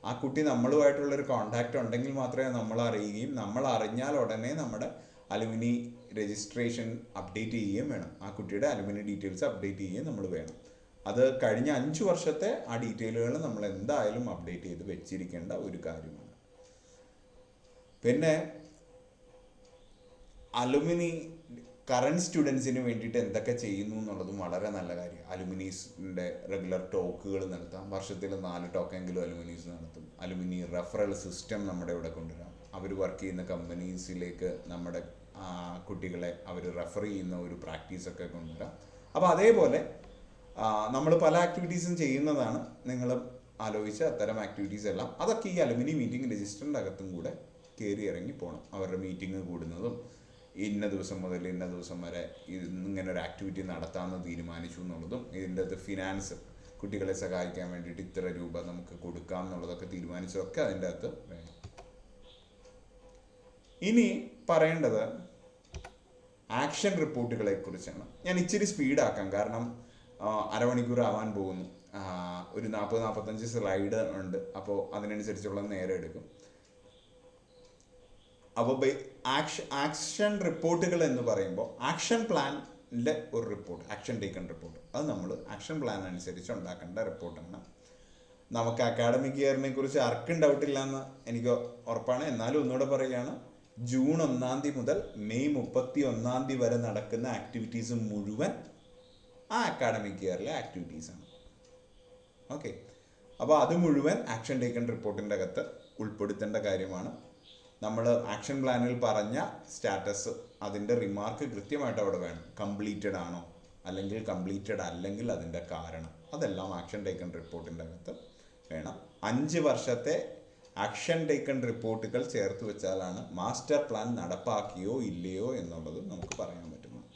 ആ കുട്ടി നമ്മളുമായിട്ടുള്ളൊരു കോണ്ടാക്റ്റ് ഉണ്ടെങ്കിൽ മാത്രമേ നമ്മൾ അറിയുകയും, നമ്മൾ അറിഞ്ഞാൽ ഉടനെ നമ്മുടെ അലുമിനി രജിസ്ട്രേഷൻ അപ്ഡേറ്റ് ചെയ്യുകയും വേണം. ആ കുട്ടിയുടെ അലുമിനി ഡീറ്റെയിൽസ് അപ്ഡേറ്റ് ചെയ്യുകയും നമ്മൾ വേണം. അത് കഴിഞ്ഞ 5 വർഷത്തെ ആ ഡീറ്റെയിലുകൾ നമ്മൾ എന്തായാലും അപ്ഡേറ്റ് ചെയ്ത് വെച്ചിരിക്കേണ്ട ഒരു കാര്യമാണ്. പിന്നെ അലുമിനി കറൻറ്റ് സ്റ്റുഡൻസിന് വേണ്ടിയിട്ട് എന്തൊക്കെ ചെയ്യുന്നു എന്നുള്ളതും വളരെ നല്ല കാര്യം. അലുമിനീസിൻ്റെ റെഗുലർ ടോക്കുകൾ നടത്താം. വർഷത്തിൽ 4 ടോക്കെങ്കിലും അലുമിനീസ് നടത്തും. അലുമിനി റെഫറൽ സിസ്റ്റം നമ്മുടെ ഇവിടെ കൊണ്ടുവരാം. അവർ വർക്ക് ചെയ്യുന്ന കമ്പനീസിലേക്ക് നമ്മുടെ കുട്ടികളെ അവർ റെഫർ ചെയ്യുന്ന ഒരു പ്രാക്ടീസൊക്കെ കൊണ്ടുവരാം. അപ്പോൾ അതേപോലെ നമ്മൾ പല ആക്ടിവിറ്റീസും ചെയ്യുന്നതാണ്. നിങ്ങൾ ആലോചിച്ച അത്തരം ആക്ടിവിറ്റീസ് എല്ലാം അതൊക്കെ ഈ അലുമിനി മീറ്റിംഗ് രജിസ്റ്ററിൻ്റെ അകത്തും കൂടെ കയറി ഇറങ്ങി പോകണം. അവരുടെ മീറ്റിംഗ് കൂടുന്നതും ഇന്ന ദിവസം മുതൽ ഇന്ന ദിവസം വരെ ഇങ്ങനെ ഒരു ആക്ടിവിറ്റി നടത്താമെന്ന് തീരുമാനിച്ചു എന്നുള്ളതും ഇതിൻ്റെ അത് ഫിനാൻസ് കുട്ടികളെ സഹായിക്കാൻ വേണ്ടിയിട്ട് ഇത്ര രൂപ നമുക്ക് കൊടുക്കാം എന്നുള്ളതൊക്കെ തീരുമാനിച്ചതൊക്കെ അതിൻ്റെ അകത്ത് വേണം. ഇനി പറയേണ്ടത് ആക്ഷൻ റിപ്പോർട്ടുകളെ കുറിച്ചാണ്. ഞാൻ ഇച്ചിരി സ്പീഡാക്കാം, കാരണം അരമണിക്കൂർ ആവാൻ പോകുന്നു. ഒരു 40-45 സ്ലൈഡ് ഉണ്ട്, അപ്പോൾ അതിനനുസരിച്ചുള്ള നേരം എടുക്കും. അപ്പോൾ ആക്ഷൻ റിപ്പോർട്ടുകൾ എന്ന് പറയുമ്പോൾ ആക്ഷൻ പ്ലാനിൻ്റെ ഒരു റിപ്പോർട്ട്, ആക്ഷൻ ടേക്കൺ റിപ്പോർട്ട്, അത് നമ്മൾ ആക്ഷൻ പ്ലാൻ അനുസരിച്ച് ഉണ്ടാക്കേണ്ട റിപ്പോർട്ടാണ്. നമുക്ക് അക്കാഡമിക് ഇയറിനെ കുറിച്ച് ആർക്കും ഡൗട്ടില്ല എന്ന് എനിക്ക് ഉറപ്പാണ്. എന്നാലും ഒന്നുകൂടെ പറയുകയാണ്, ജൂൺ 1 തീയതി മുതൽ മെയ് 31 തീയതി വരെ നടക്കുന്ന ആക്ടിവിറ്റീസ് മുഴുവൻ ആ അക്കാഡമിക് ഇയറിലെ ആക്ടിവിറ്റീസാണ്. ഓക്കെ, അപ്പോൾ അത് മുഴുവൻ ആക്ഷൻ ടേക്കൺ റിപ്പോർട്ടിൻ്റെ അകത്ത് ഉൾപ്പെടുത്തേണ്ട കാര്യമാണ്. നമ്മൾ ആക്ഷൻ പ്ലാനിൽ പറഞ്ഞ സ്റ്റാറ്റസ്, അതിൻ്റെ റിമാർക്ക് കൃത്യമായിട്ട് അവിടെ വേണം. കംപ്ലീറ്റഡ് ആണോ, അല്ലെങ്കിൽ കംപ്ലീറ്റഡ് അല്ലെങ്കിൽ അതിൻ്റെ കാരണം, അതെല്ലാം ആക്ഷൻ ടേക്കൺ റിപ്പോർട്ടിൻ്റെ അകത്ത് വേണം. 5 വർഷത്തെ ആക്ഷൻ ടേക്കൺ റിപ്പോർട്ടുകൾ ചേർത്ത് വെച്ചാലാണ് മാസ്റ്റർ പ്ലാൻ നടപ്പാക്കിയോ ഇല്ലയോ എന്നുള്ളത് നമുക്ക് പറയാൻ പറ്റുന്നത്.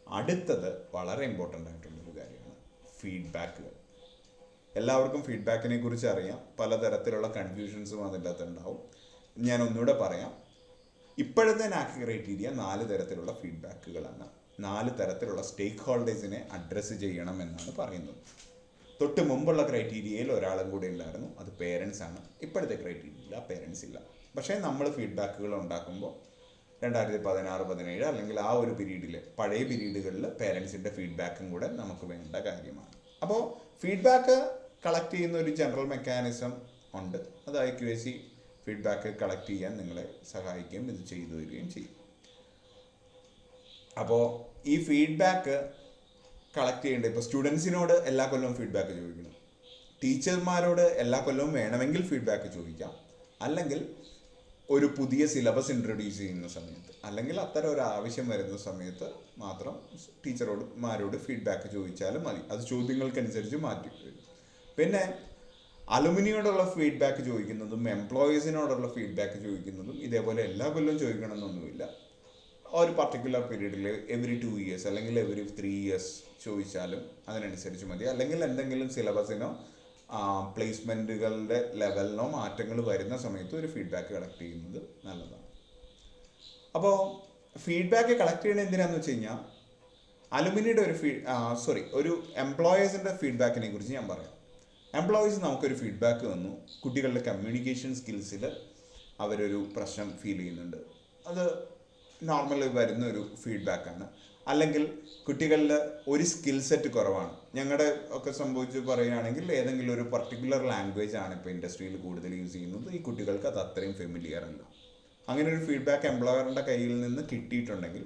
അടുത്തത് വളരെ ഇമ്പോർട്ടൻ്റ് ആയിട്ടുള്ളൊരു കാര്യമാണ് ഫീഡ്ബാക്കുകൾ. എല്ലാവർക്കും ഫീഡ്ബാക്കിനെ കുറിച്ച് അറിയാം, പലതരത്തിലുള്ള കൺഫ്യൂഷൻസും അതിൻ്റെ അകത്ത് ഉണ്ടാവും. ഞാൻ ഒന്നുകൂടെ പറയാം, ഇപ്പോഴത്തെ നാക് ക്രൈറ്റീരിയ 4 തരത്തിലുള്ള ഫീഡ്ബാക്കുകളാണ്. 4 തരത്തിലുള്ള സ്റ്റേക്ക് ഹോൾഡേഴ്സിനെ അഡ്രസ്സ് ചെയ്യണം എന്നാണ് പറയുന്നത്. തൊട്ട് മുമ്പുള്ള ക്രൈറ്റീരിയയിൽ ഒരാളും കൂടെ ഉണ്ടായിരുന്നു, അത് പേരൻസ് ആണ്. ഇപ്പോഴത്തെ ക്രൈറ്റീരിയയില്ല, പേരൻസ് ഇല്ല. പക്ഷേ നമ്മൾ ഫീഡ്ബാക്കുകൾ ഉണ്ടാക്കുമ്പോൾ 2016-17 അല്ലെങ്കിൽ ആ ഒരു പീരീഡിൽ, പഴയ പീരീഡുകളിൽ പേരൻസിൻ്റെ ഫീഡ്ബാക്കും കൂടെ നമുക്ക് വേണ്ട കാര്യമാണ്. അപ്പോൾ ഫീഡ്ബാക്ക് കളക്ട് ചെയ്യുന്ന ഒരു ജനറൽ മെക്കാനിസം ഉണ്ട്. അത് IQAC ഫീഡ്ബാക്ക് കളക്ട് ചെയ്യാൻ നിങ്ങളെ സഹായിക്കുകയും ഇത് ചെയ്തു തരികയും ചെയ്യും. അപ്പോൾ ഈ ഫീഡ്ബാക്ക് കളക്ട് ചെയ്യേണ്ടത്, ഇപ്പോൾ സ്റ്റുഡൻസിനോട് എല്ലാ കൊല്ലവും ഫീഡ്ബാക്ക് ചോദിക്കണം, ടീച്ചർമാരോട് എല്ലാ കൊല്ലവും വേണമെങ്കിൽ ഫീഡ്ബാക്ക് ചോദിക്കാം, അല്ലെങ്കിൽ ഒരു പുതിയ സിലബസ് ഇൻട്രൊഡ്യൂസ് ചെയ്യുന്ന സമയത്ത്, അല്ലെങ്കിൽ അത്തരം ഒരു ആവശ്യം വരുന്ന സമയത്ത് മാത്രം ടീച്ചർമാരോട് ഫീഡ്ബാക്ക് ചോദിച്ചാലും മതി. അത് ചോദ്യങ്ങൾക്കനുസരിച്ച് മാറ്റി വരും. പിന്നെ അലുമിനിയോടുള്ള ഫീഡ്ബാക്ക് ചോദിക്കുന്നതും എംപ്ലോയീസിനോടുള്ള ഫീഡ്ബാക്ക് ചോദിക്കുന്നതും ഇതേപോലെ എല്ലാ കൊല്ലവും ചോദിക്കണമെന്നൊന്നുമില്ല. ഒരു പർട്ടിക്കുലർ പീരീഡിൽ എവറി 2 ഇയേഴ്സ് അല്ലെങ്കിൽ എവറി 3 ഇയേഴ്സ് ചോദിച്ചാലും അതിനനുസരിച്ച് മതി. അല്ലെങ്കിൽ എന്തെങ്കിലും സിലബസിനോ പ്ലേസ്മെൻറ്റുകളുടെ ലെവലിനോ മാറ്റങ്ങൾ വരുന്ന സമയത്ത് ഒരു ഫീഡ്ബാക്ക് കളക്ട് ചെയ്യുന്നത് നല്ലതാണ്. അപ്പോൾ ഫീഡ്ബാക്ക് കളക്ട് ചെയ്യണത് എന്തിനാണെന്ന് വെച്ച് കഴിഞ്ഞാൽ, അലുമിനിയുടെ ഒരു എംപ്ലോയേഴ്സിൻ്റെ ഫീഡ്ബാക്കിനെ കുറിച്ച് ഞാൻ പറയാം. എംപ്ലോയീസ് നമുക്കൊരു ഫീഡ്ബാക്ക് തന്നു, കുട്ടികളുടെ കമ്മ്യൂണിക്കേഷൻ സ്കിൽസിൽ അവരൊരു പ്രശ്നം ഫീൽ ചെയ്യുന്നുണ്ട്. അത് നോർമലി വരുന്ന ഒരു ഫീഡ്ബാക്കാണ്. അല്ലെങ്കിൽ കുട്ടികളിൽ ഒരു സ്കിൽ സെറ്റ് കുറവാണ്. ഞങ്ങളുടെ ഒക്കെ സംഭവിച്ച് പറയുകയാണെങ്കിൽ ഏതെങ്കിലും ഒരു പർട്ടിക്കുലർ ലാംഗ്വേജ് ആണ് ഇപ്പോൾ ഇൻഡസ്ട്രിയിൽ കൂടുതൽ യൂസ് ചെയ്യുന്നത്, ഈ കുട്ടികൾക്ക് അത് അത്രയും ഫെമിലിയർ അല്ല. അങ്ങനെ ഒരു ഫീഡ്ബാക്ക് എംപ്ലോയറിൻ്റെ കയ്യിൽ നിന്ന് കിട്ടിയിട്ടുണ്ടെങ്കിൽ,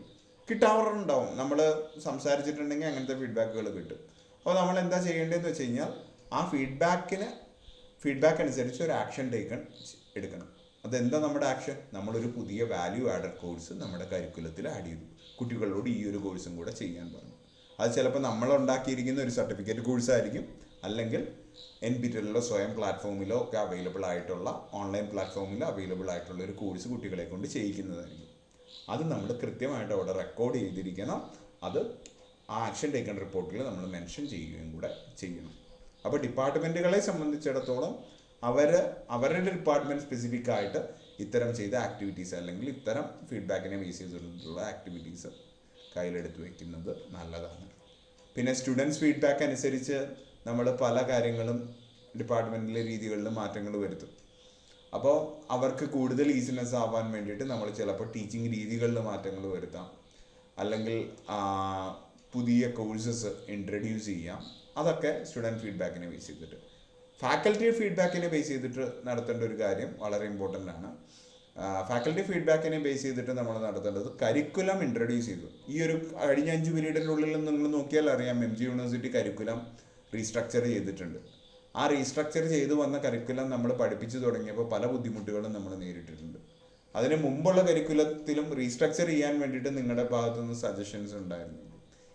കിട്ടാറുണ്ടാവും, നമ്മൾ സംസാരിച്ചിട്ടുണ്ടെങ്കിൽ അങ്ങനത്തെ ഫീഡ്ബാക്കുകൾ കിട്ടും. അപ്പോൾ നമ്മൾ എന്താ ചെയ്യേണ്ടതെന്ന് വെച്ച് കഴിഞ്ഞാൽ, ആ ഫീഡ്ബാക്ക് അനുസരിച്ച് ഒരു ആക്ഷൻ ടേക്കൺ എടുക്കണം. അതെന്താ നമ്മുടെ ആക്ഷൻ? നമ്മളൊരു പുതിയ വാല്യൂ ആഡഡ് കോഴ്സ് നമ്മുടെ കരിക്കുലത്തിൽ ആഡ് ചെയ്തു, കുട്ടികളോട് ഈ ഒരു കോഴ്സും കൂടെ ചെയ്യാൻ പറഞ്ഞു. അത് ചിലപ്പോൾ നമ്മളുണ്ടാക്കിയിരിക്കുന്ന ഒരു സർട്ടിഫിക്കറ്റ് കോഴ്സായിരിക്കും, അല്ലെങ്കിൽ NPTEL സ്വയം പ്ലാറ്റ്ഫോമിലോ ഒക്കെ അവൈലബിൾ ആയിട്ടുള്ള ഓൺലൈൻ പ്ലാറ്റ്ഫോമിൽ അവൈലബിൾ ആയിട്ടുള്ള ഒരു കോഴ്സ് കുട്ടികളെ കൊണ്ട് ചെയ്യിക്കുന്നതായിരിക്കും. അത് നമ്മൾ കൃത്യമായിട്ട് അവിടെ റെക്കോർഡ് ചെയ്തിരിക്കണം. അത് ആ ആക്ഷൻ ടേക്കൺ റിപ്പോർട്ടിൽ നമ്മൾ മെൻഷൻ ചെയ്യുകയും കൂടെ ചെയ്യണം. അപ്പോൾ ഡിപ്പാർട്ട്മെൻറ്റുകളെ സംബന്ധിച്ചിടത്തോളം അവരുടെ ഡിപ്പാർട്ട്മെൻറ്റ് സ്പെസിഫിക് ആയിട്ട് ഇത്തരം ചെയ്ത ആക്ടിവിറ്റീസ് അല്ലെങ്കിൽ ഇത്തരം ഫീഡ്ബാക്കിനെ ബേസ് ചെയ്തിട്ടുള്ള ആക്ടിവിറ്റീസ് കയ്യിലെടുത്ത് വയ്ക്കുന്നത് നല്ലതാണ്. പിന്നെ സ്റ്റുഡൻസ് ഫീഡ്ബാക്ക് അനുസരിച്ച് നമ്മൾ പല കാര്യങ്ങളും ഡിപ്പാർട്ട്മെൻറ്റിലെ രീതികളിൽ മാറ്റങ്ങൾ വരുത്തും. അപ്പോൾ അവർക്ക് കൂടുതൽ ഈസിനെസ് ആവാൻ വേണ്ടിയിട്ട് നമ്മൾ ചിലപ്പോൾ ടീച്ചിങ് രീതികളിൽ മാറ്റങ്ങൾ വരുത്താം, അല്ലെങ്കിൽ പുതിയ കോഴ്സസ് ഇൻട്രൊഡ്യൂസ് ചെയ്യാം. അതൊക്കെ സ്റ്റുഡൻറ്റ് ഫീഡ്ബാക്കിനെ ബേസ് ചെയ്തിട്ട്. ഫാക്കൽറ്റി ഫീഡ്ബാക്കിനെ ബേസ് ചെയ്തിട്ട് നടത്തേണ്ട ഒരു കാര്യം വളരെ ഇമ്പോർട്ടൻ്റ് ആണ്. ഫാക്കൽറ്റി ഫീഡ്ബാക്കിനെ ബേസ് ചെയ്തിട്ട് നമ്മൾ നടത്തേണ്ടത് കരിക്കുലം ഇൻട്രൊഡ്യൂസ് ചെയ്തു. ഈ ഒരു കഴിഞ്ഞ 5 പീരീഡിനുള്ളിൽ നിങ്ങൾ നോക്കിയാൽ അറിയാം, MG യൂണിവേഴ്സിറ്റി കരിക്കുലം റീസ്ട്രക്ചർ ചെയ്തിട്ടുണ്ട്. ആ റീസ്ട്രക്ചർ ചെയ്തു വന്ന കരിക്കുലം നമ്മൾ പഠിപ്പിച്ചു തുടങ്ങിയപ്പോൾ പല ബുദ്ധിമുട്ടുകളും നമ്മൾ നേരിട്ടിട്ടുണ്ട്. അതിന് മുമ്പുള്ള കരിക്കുലത്തിലും റീസ്ട്രക്ചർ ചെയ്യാൻ വേണ്ടിയിട്ട് നിങ്ങളുടെ ഭാഗത്തുനിന്ന് സജഷൻസ് ഉണ്ടായിരുന്നു.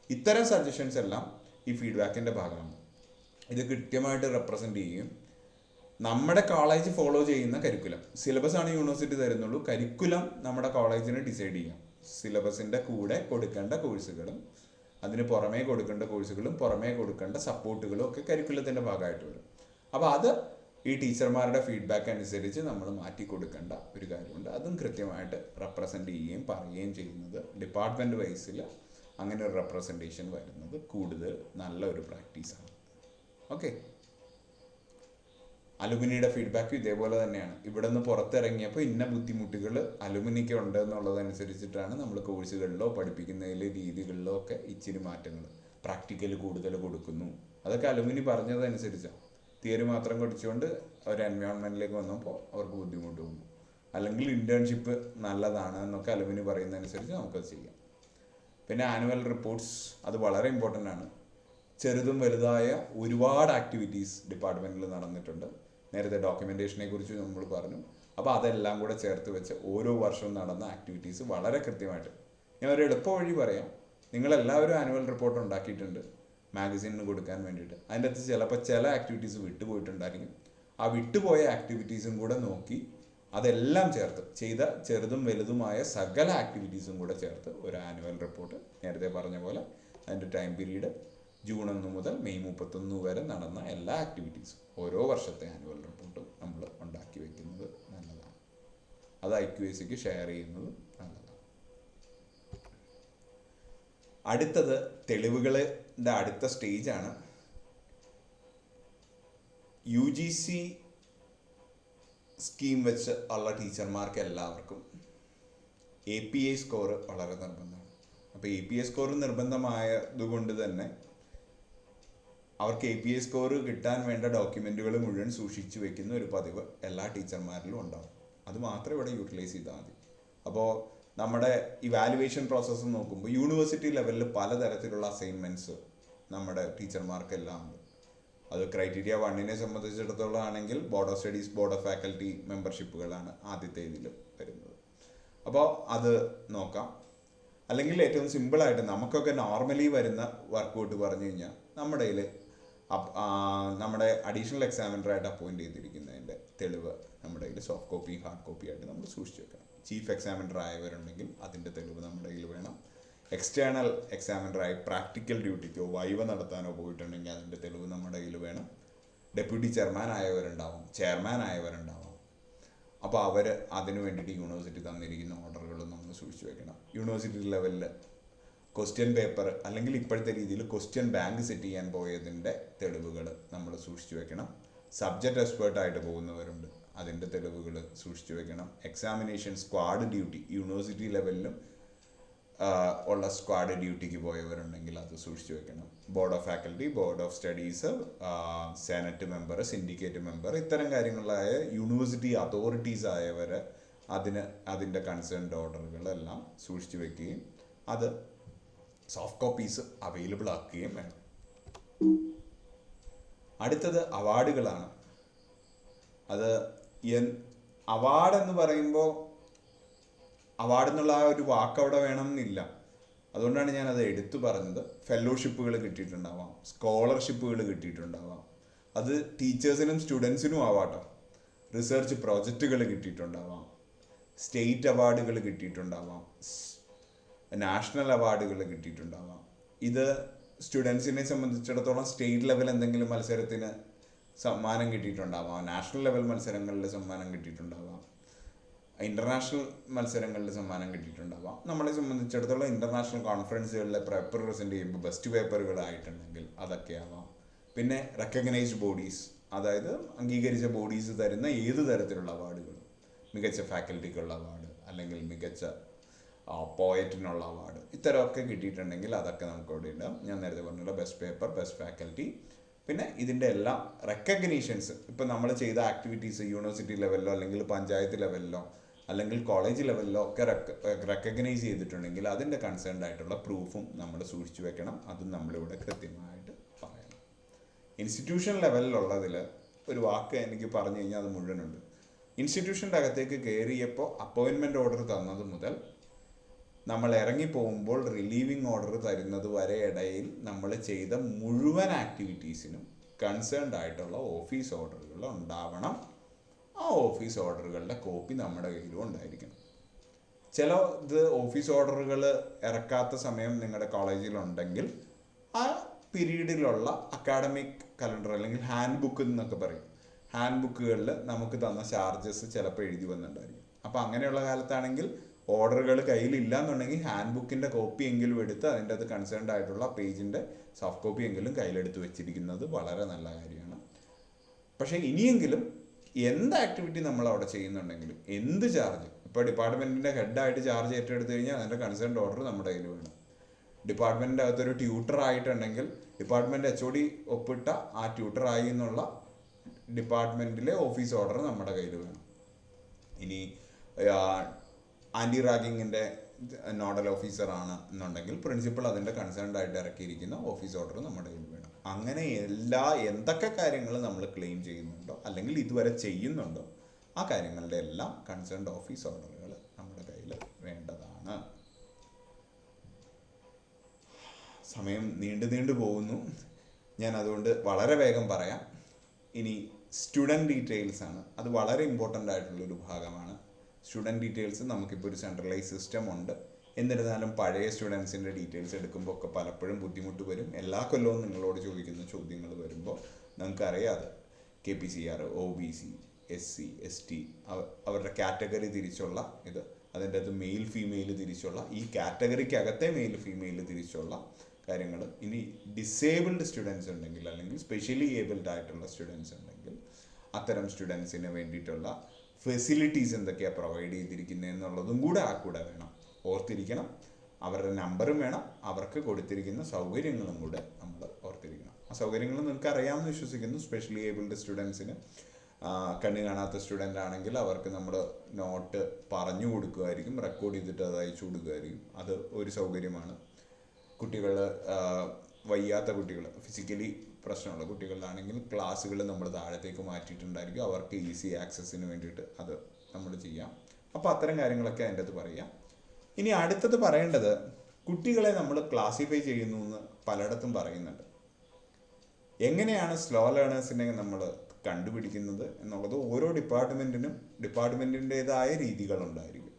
ഇത്തരം സജഷൻസ് എല്ലാം ഈ ഫീഡ്ബാക്കിൻ്റെ ഭാഗമാണ്. ഇത് കൃത്യമായിട്ട് റെപ്രസെൻ്റ് ചെയ്യും നമ്മുടെ കോളേജ് ഫോളോ ചെയ്യുന്ന കരിക്കുലം. സിലബസ് ആണ് യൂണിവേഴ്സിറ്റി തരുന്നുള്ളൂ, കരിക്കുലം നമ്മുടെ കോളേജിന് ഡിസൈഡ് ചെയ്യാം. സിലബസിൻ്റെ കൂടെ കൊടുക്കേണ്ട കോഴ്സുകളും അതിന് പുറമേ കൊടുക്കേണ്ട കോഴ്സുകളും പുറമേ കൊടുക്കേണ്ട സപ്പോർട്ടുകളും ഒക്കെ കരിക്കുലത്തിൻ്റെ ഭാഗമായിട്ട് വരും. അപ്പോൾ അത് ഈ ടീച്ചർമാരുടെ ഫീഡ്ബാക്ക് അനുസരിച്ച് നമ്മൾ മാറ്റി കൊടുക്കേണ്ട ഒരു കാര്യമുണ്ട്. അതും കൃത്യമായിട്ട് റെപ്രസെൻ്റ് ചെയ്യുകയും പറയുകയും ചെയ്യുന്നത് ഡിപ്പാർട്ട്മെൻറ്റ് വൈസിൽ അങ്ങനെ ഒരു റെപ്രസെൻറ്റേഷൻ വരുന്നത് കൂടുതൽ നല്ല ഒരു പ്രാക്ടീസാണ്. ഓക്കെ, അലുമിനിയുടെ ഫീഡ്ബാക്ക് ഇതേപോലെ തന്നെയാണ്. ഇവിടെ നിന്ന് പുറത്തിറങ്ങിയപ്പോൾ ഇന്ന ബുദ്ധിമുട്ടുകൾ അലുമിനിക്ക് ഉണ്ട് എന്നുള്ളതനുസരിച്ചിട്ടാണ് നമ്മൾ കോഴ്സുകളിലോ പഠിപ്പിക്കുന്നതിലെ രീതികളിലോ ഒക്കെ ഇച്ചിരി മാറ്റങ്ങൾ, പ്രാക്ടിക്കൽ കൂടുതൽ കൊടുക്കുന്നു. അതൊക്കെ അലുമിനി പറഞ്ഞതനുസരിച്ചാണ്. തിയറി മാത്രം പഠിച്ചുകൊണ്ട് ഒരു എൻവയോൺമെൻറ്റിലേക്ക് വന്നപ്പോൾ അവർക്ക് ബുദ്ധിമുട്ട് വന്നു. അല്ലെങ്കിൽ ഇൻറ്റേൺഷിപ്പ് നല്ലതാണ് എന്നൊക്കെ അലുമിനി പറയുന്നതനുസരിച്ച് നമുക്കത് ചെയ്യാം. പിന്നെ ആനുവൽ റിപ്പോർട്ട്സ്, അത് വളരെ ഇമ്പോർട്ടൻ്റ് ആണ്. ചെറുതും വലുതായ ഒരുപാട് ആക്ടിവിറ്റീസ് ഡിപ്പാർട്ട്മെൻറ്റിൽ നടന്നിട്ടുണ്ട്. നേരത്തെ ഡോക്യുമെൻറ്റേഷനെ കുറിച്ച് നമ്മൾ പറഞ്ഞു. അപ്പോൾ അതെല്ലാം കൂടെ ചേർത്ത് വെച്ച് ഓരോ വർഷവും നടന്ന ആക്ടിവിറ്റീസ് വളരെ കൃത്യമായിട്ട്, ഞാൻ ഒരു എളുപ്പ വഴി പറയാം. നിങ്ങളെല്ലാവരും ആനുവൽ റിപ്പോർട്ട് ഉണ്ടാക്കിയിട്ടുണ്ട് മാഗസീനിന് കൊടുക്കാൻ വേണ്ടിയിട്ട്. അതിൻ്റെ അകത്ത് ചിലപ്പോൾ ചില ആക്ടിവിറ്റീസ് വിട്ടുപോയിട്ടുണ്ടായിരിക്കും. ആ വിട്ടുപോയ ആക്ടിവിറ്റീസും കൂടെ നോക്കി അതെല്ലാം ചേർത്ത് ചെയ്ത ചെറുതും വലുതുമായ സകല ആക്ടിവിറ്റീസും കൂടെ ചേർത്ത് ഒരു ആനുവൽ റിപ്പോർട്ട്, നേരത്തെ പറഞ്ഞ പോലെ അതിൻ്റെ ടൈം പീരീഡ് ജൂൺ 1 മുതൽ മെയ് 31 വരെ നടന്ന എല്ലാ ആക്ടിവിറ്റീസും ഓരോ വർഷത്തെ ആനുവൽ റിപ്പോർട്ടും നമ്മൾ ഉണ്ടാക്കി വയ്ക്കുന്നത് നല്ലതാണ്. അത് IQACക്ക് ഷെയർ ചെയ്യുന്നത് നല്ലതാണ്. അടുത്തത് തെളിവുകളുടെ അടുത്ത സ്റ്റേജാണ്. UGC സ്കീം വെച്ച് ഉള്ള ടീച്ചർമാർക്ക് എല്ലാവർക്കും APA സ്കോർ വളരെ നിർബന്ധമാണ്. അപ്പോൾ APA സ്കോർ നിർബന്ധമായതുകൊണ്ട് തന്നെ അവർക്ക് APA സ്കോർ കിട്ടാൻ വേണ്ട ഡോക്യുമെൻറ്റുകൾ മുഴുവൻ സൂക്ഷിച്ചു വെക്കുന്ന ഒരു പതിവ് എല്ലാ ടീച്ചർമാരിലും ഉണ്ടാവും. അത് മാത്രം ഇവിടെ യൂട്ടിലൈസ് ചെയ്താൽ മതി. അപ്പോൾ നമ്മുടെ ഇവാലുവേഷൻ പ്രോസസ്സ് നോക്കുമ്പോൾ യൂണിവേഴ്സിറ്റി ലെവലിൽ പലതരത്തിലുള്ള അസൈൻമെൻറ്റ്സ് നമ്മുടെ ടീച്ചർമാർക്കെല്ലാം ഉണ്ട്. അത് ക്രൈറ്റീരിയ 1നെ സംബന്ധിച്ചിടത്തോളം ആണെങ്കിൽ board of studies, board of faculty മെമ്പർഷിപ്പുകളാണ് ആദ്യത്തെ ഇതിൽ വരുന്നത്. അപ്പോൾ അത് നോക്കാം. അല്ലെങ്കിൽ ഏറ്റവും സിമ്പിളായിട്ട് നമുക്കൊക്കെ നോർമലി വരുന്ന വർക്കൗട്ട് പറഞ്ഞു കഴിഞ്ഞാൽ നമ്മുടെ അഡീഷണൽ എക്സാമിനറായിട്ട് അപ്പോയിൻറ്റ് ചെയ്തിരിക്കുന്നതിൻ്റെ തെളിവ് നമ്മുടെ കയ്യിൽ സോഫ്റ്റ് കോപ്പി, ഹാർഡ് കോപ്പി ആയിട്ട് നമ്മൾ സൂക്ഷിച്ച് വെക്കണം. ചീഫ് എക്സാമിനർ ആയവരുണ്ടെങ്കിൽ അതിൻ്റെ തെളിവ് നമ്മുടെ കയ്യിൽ വേണം. എക്സ്റ്റേണൽ എക്സാമിനറായി പ്രാക്ടിക്കൽ ഡ്യൂട്ടിക്കോ വൈവ നടത്താനോ പോയിട്ടുണ്ടെങ്കിൽ അതിൻ്റെ തെളിവ് നമ്മുടെ കയ്യിൽ വേണം. ഡെപ്യൂട്ടി ചെയർമാൻ ആയവരുണ്ടാവും, ചെയർമാൻ ആയവരുണ്ടാവും. അപ്പോൾ അവർ അതിന് വേണ്ടിയിട്ട് യൂണിവേഴ്സിറ്റി തന്നിരിക്കുന്ന ഓർഡറുകൾ നമ്മൾ സൂക്ഷിച്ച് വെക്കണം. യൂണിവേഴ്സിറ്റി ലെവലിൽ ക്വസ്റ്റ്യൻ പേപ്പർ അല്ലെങ്കിൽ ഇപ്പോഴത്തെ രീതിയിൽ ക്വസ്റ്റ്യൻ ബാങ്ക് സെറ്റ് ചെയ്യാൻ പോയതിൻ്റെ തെളിവുകൾ നമ്മൾ സൂക്ഷിച്ച് വെക്കണം. സബ്ജക്റ്റ് എക്സ്പേർട്ടായിട്ട് പോകുന്നവരുണ്ട്, അതിൻ്റെ തെളിവുകൾ സൂക്ഷിച്ച് വെക്കണം. എക്സാമിനേഷൻ സ്ക്വാഡ് ഡ്യൂട്ടി യൂണിവേഴ്സിറ്റി ലെവലിലും ഉള്ള സ്ക്വാഡ് ഡ്യൂട്ടിക്ക് പോയവരുണ്ടെങ്കിൽ അത് സൂക്ഷിച്ച് വെക്കണം. Board of faculty, board of studies, senate member, syndicate member, ഇത്തരം കാര്യങ്ങളായ യൂണിവേഴ്സിറ്റി അതോറിറ്റീസ് ആയവർ അതിൻ്റെ കൺസേൺഡ് ഓർഡറുകളെല്ലാം സൂക്ഷിച്ച് വെക്കുകയും അത് സോഫ്റ്റ് കോപ്പീസ് അവൈലബിൾ ആക്കുകയും വേണം. അടുത്തത് അവാർഡുകളാണ്. അത് അവാർഡ് എന്ന് പറയുമ്പോൾ അവാർഡ് എന്നുള്ള ആ ഒരു വാക്ക് അവിടെ വേണമെന്നില്ല. അതുകൊണ്ടാണ് ഞാനത് എടുത്തു പറഞ്ഞത്. ഫെലോഷിപ്പുകൾ കിട്ടിയിട്ടുണ്ടാവാം, സ്കോളർഷിപ്പുകൾ കിട്ടിയിട്ടുണ്ടാവാം, അത് ടീച്ചേഴ്സിനും സ്റ്റുഡൻസിനും ആവാട്ടോ. റിസർച്ച് പ്രോജക്റ്റുകൾ കിട്ടിയിട്ടുണ്ടാവാം, സ്റ്റേറ്റ് അവാർഡുകൾ കിട്ടിയിട്ടുണ്ടാവാം, നാഷണൽ അവാർഡുകൾ കിട്ടിയിട്ടുണ്ടാവാം. ഇത് സ്റ്റുഡൻസിനെ സംബന്ധിച്ചിടത്തോളം സ്റ്റേറ്റ് ലെവൽ എന്തെങ്കിലും മത്സരത്തിന് സമ്മാനം കിട്ടിയിട്ടുണ്ടാവാം, നാഷണൽ ലെവൽ മത്സരങ്ങളിൽ സമ്മാനം കിട്ടിയിട്ടുണ്ടാവാം, ഇൻ്റർനാഷണൽ മത്സരങ്ങളിൽ സമ്മാനം കിട്ടിയിട്ടുണ്ടാവാം. നമ്മളെ സംബന്ധിച്ചിടത്തോളം ഇൻ്റർനാഷണൽ കോൺഫറൻസുകളിലെ പേപ്പർ പ്രസൻറ്റ് ചെയ്യുമ്പോൾ ബെസ്റ്റ് പേപ്പറുകളായിട്ടുണ്ടെങ്കിൽ അതൊക്കെ ആവാം. പിന്നെ റെക്കഗ്നൈസ്ഡ് ബോഡീസ്, അതായത് അംഗീകരിച്ച ബോഡീസ് തരുന്ന ഏത് തരത്തിലുള്ള അവാർഡുകളും, മികച്ച ഫാക്കൽറ്റിക്കുള്ള അവാർഡ് അല്ലെങ്കിൽ മികച്ച പോയറ്റിനുള്ള അവാർഡ്, ഇത്തരമൊക്കെ കിട്ടിയിട്ടുണ്ടെങ്കിൽ അതൊക്കെ നമുക്ക് അവിടെ ഉണ്ടാവും. ഞാൻ നേരത്തെ പറഞ്ഞുള്ള ബെസ്റ്റ് പേപ്പർ, ബെസ്റ്റ് ഫാക്കൽറ്റി. പിന്നെ ഇതിൻ്റെ എല്ലാം റെക്കഗ്നീഷൻസ്, ഇപ്പം നമ്മൾ ചെയ്ത ആക്ടിവിറ്റീസ് യൂണിവേഴ്സിറ്റി ലെവലിലോ അല്ലെങ്കിൽ പഞ്ചായത്ത് ലെവലിലോ അല്ലെങ്കിൽ കോളേജ് ലെവലിലോ ഒക്കെ റെക്കഗ്നൈസ് ചെയ്തിട്ടുണ്ടെങ്കിൽ അതിൻ്റെ കൺസേൺഡ് ആയിട്ടുള്ള പ്രൂഫും നമ്മൾ സൂക്ഷിച്ചു വെക്കണം. അതും നമ്മളിവിടെ കൃത്യമായിട്ട് പറയണം. ഇൻസ്റ്റിറ്റ്യൂഷൻ ലെവലിലുള്ളതിൽ ഒരു വാക്ക് എനിക്ക് പറഞ്ഞു കഴിഞ്ഞാൽ അത് മുഴുവനുണ്ട്. ഇൻസ്റ്റിറ്റ്യൂഷൻ്റെ അകത്തേക്ക് കയറിയപ്പോൾ അപ്പോയിൻമെൻറ്റ് ഓർഡർ തന്നത് മുതൽ നമ്മൾ ഇറങ്ങിപ്പോകുമ്പോൾ റിലീവിങ് ഓർഡർ തരുന്നത് വരെ ഇടയിൽ നമ്മൾ ചെയ്ത മുഴുവൻ ആക്ടിവിറ്റീസിനും കൺസേൺഡ് ആയിട്ടുള്ള ഓഫീസ് ഓർഡറുകൾ ഉണ്ടാവണം. ആ ഓഫീസ് ഓർഡറുകളുടെ കോപ്പി നമ്മുടെ കയ്യിലും ഉണ്ടായിരിക്കണം. ചില ഓഫീസ് ഓർഡറുകൾ ഇറക്കാത്ത സമയം നിങ്ങളുടെ കോളേജിലുണ്ടെങ്കിൽ ആ പീരീഡിലുള്ള അക്കാഡമിക് കലണ്ടർ അല്ലെങ്കിൽ ഹാൻഡ് ബുക്ക് എന്നൊക്കെ പറയും, ഹാൻഡ് ബുക്കുകളിൽ നമുക്ക് തന്ന ചാർജസ് ചിലപ്പോൾ എഴുതി വന്നിട്ടുണ്ടായിരിക്കും. അപ്പോൾ അങ്ങനെയുള്ള കാലത്താണെങ്കിൽ ഓർഡറുകൾ കയ്യിലില്ല എന്നുണ്ടെങ്കിൽ ഹാൻഡ് ബുക്കിൻ്റെ കോപ്പി എങ്കിലും എടുത്ത് അതിൻ്റെ അത് കൺസേൺഡ് ആയിട്ടുള്ള പേജിൻ്റെ സോഫ്റ്റ് കോപ്പി എങ്കിലും കയ്യിലെടുത്ത് വെച്ചിരിക്കുന്നത് വളരെ നല്ല കാര്യമാണ്. പക്ഷേ ഇനിയെങ്കിലും എന്ത് ആക്ടിവിറ്റി നമ്മൾ അവിടെ ചെയ്യുന്നുണ്ടെങ്കിലും എന്ത് ചാർജ്, ഇപ്പോൾ ഡിപ്പാർട്ട്മെൻറ്റിൻ്റെ ഹെഡായിട്ട് ചാർജ് ഏറ്റെടുത്ത് കഴിഞ്ഞാൽ അതിൻ്റെ കൺസേൺഡ് ഓർഡർ നമ്മുടെ കയ്യിൽ വേണം. ഡിപ്പാർട്ട്മെൻറ്റിൻ്റെ അകത്തൊരു ട്യൂട്ടർ ആയിട്ടുണ്ടെങ്കിൽ ഡിപ്പാർട്ട്മെൻറ്റ് HOD ഒപ്പിട്ട ആ ട്യൂട്ടറായി എന്നുള്ള ഡിപ്പാർട്ട്മെൻറ്റിലെ ഓഫീസ് ഓർഡർ നമ്മുടെ കയ്യിൽ വേണം. ഇനി ആൻറ്റി റാഗിങ്ങിൻ്റെ നോഡൽ ഓഫീസറാണ് എന്നുണ്ടെങ്കിൽ പ്രിൻസിപ്പൾ അതിൻ്റെ കൺസേൺഡ് ആയിട്ട് ഇറക്കിയിരിക്കുന്ന ഓഫീസ് ഓർഡർ നമ്മുടെ കയ്യിൽ വേണം. അങ്ങനെ എന്തൊക്കെ കാര്യങ്ങൾ നമ്മൾ ക്ലെയിം ചെയ്യുന്നുണ്ടോ അല്ലെങ്കിൽ ഇതുവരെ ചെയ്യുന്നുണ്ടോ ആ കാര്യങ്ങളുടെ എല്ലാം കൺസേൺഡ് ഓഫീസ് ഓർഡറുകൾ നമ്മുടെ കയ്യിൽ വേണ്ടതാണ്. സമയം നീണ്ടു പോകുന്നു, ഞാൻ അതുകൊണ്ട് വളരെ വേഗം പറയാം. ഇനി സ്റ്റുഡൻറ്റ് ഡീറ്റെയിൽസ് ആണ്, അത് വളരെ ഇമ്പോർട്ടൻ്റ് ആയിട്ടുള്ളൊരു ഭാഗമാണ്. സ്റ്റുഡൻറ്റ് ഡീറ്റെയിൽസ് നമുക്കിപ്പോൾ ഒരു സെൻട്രലൈസ് സിസ്റ്റം ഉണ്ട്. എന്നിരുന്നാലും പഴയ സ്റ്റുഡൻസിൻ്റെ ഡീറ്റെയിൽസ് എടുക്കുമ്പോൾ ഒക്കെ പലപ്പോഴും ബുദ്ധിമുട്ട് വരും. എല്ലാ കൊല്ലവും നിങ്ങളോട് ചോദിക്കുന്ന ചോദ്യങ്ങൾ വരുമ്പോൾ നമുക്കറിയാതെ KPCR, OBC, SC, ST അവരുടെ കാറ്റഗറി തിരിച്ചുള്ള ഇത്, അതിൻ്റെ അത് മെയിൽ ഫീമെയിൽ തിരിച്ചുള്ള ഈ കാറ്റഗറിക്കകത്തെ മെയിൽ ഫീമെയിൽ തിരിച്ചുള്ള കാര്യങ്ങൾ. ഇനി ഡിസേബിൾഡ് സ്റ്റുഡൻസ് ഉണ്ടെങ്കിൽ അല്ലെങ്കിൽ സ്പെഷ്യലി ഏബിൾഡ് ആയിട്ടുള്ള സ്റ്റുഡൻസ് ഉണ്ടെങ്കിൽ അത്തരം സ്റ്റുഡൻസിന് വേണ്ടിയിട്ടുള്ള ഫെസിലിറ്റീസ് എന്തൊക്കെയാണ് പ്രൊവൈഡ് ചെയ്തിരിക്കുന്നത് എന്നുള്ളതും കൂടെ വേണം ഓർത്തിരിക്കണം. അവരുടെ നമ്പറും വേണം, അവർക്ക് കൊടുത്തിരിക്കുന്ന സൗകര്യങ്ങളും കൂടെ നമ്മൾ ഓർത്തിരിക്കണം. ആ സൗകര്യങ്ങൾ നിങ്ങൾക്ക് അറിയാമെന്ന് വിശ്വസിക്കുന്നു. സ്പെഷ്യലി ഏബിൾഡ് സ്റ്റുഡൻസിന്, കണ്ണ് കാണാത്ത സ്റ്റുഡൻ്റ് ആണെങ്കിൽ അവർക്ക് നമ്മൾ നോട്ട് പറഞ്ഞു കൊടുക്കുമായിരിക്കും, റെക്കോർഡ് ചെയ്തിട്ട് അത് അയച്ചു കൊടുക്കുമായിരിക്കും. അത് ഒരു സൗകര്യമാണ്. കുട്ടികൾ, വയ്യാത്ത കുട്ടികൾ, ഫിസിക്കലി പ്രശ്നമുള്ള കുട്ടികളിലാണെങ്കിൽ ക്ലാസ്സുകൾ നമ്മൾ താഴത്തേക്ക് മാറ്റിയിട്ടുണ്ടായിരിക്കും, അവർക്ക് ഈസി ആക്സസിന് വേണ്ടിയിട്ട് അത് നമ്മൾ ചെയ്യാം. അപ്പോൾ അത്തരം കാര്യങ്ങളൊക്കെ അതിൻ്റെ അത് പറയാം. ഇനി അടുത്തത് പറയേണ്ടത്, കുട്ടികളെ നമ്മൾ ക്ലാസിഫൈ ചെയ്യുന്നു എന്ന് പലയിടത്തും പറയുന്നുണ്ട്. എങ്ങനെയാണ് സ്ലോ ലേണേഴ്സിനെ നമ്മൾ കണ്ടുപിടിക്കുന്നത് എന്നുള്ളത് ഓരോ ഡിപ്പാർട്ട്മെൻറ്റിൻ്റേതായ രീതികളുണ്ടായിരിക്കും.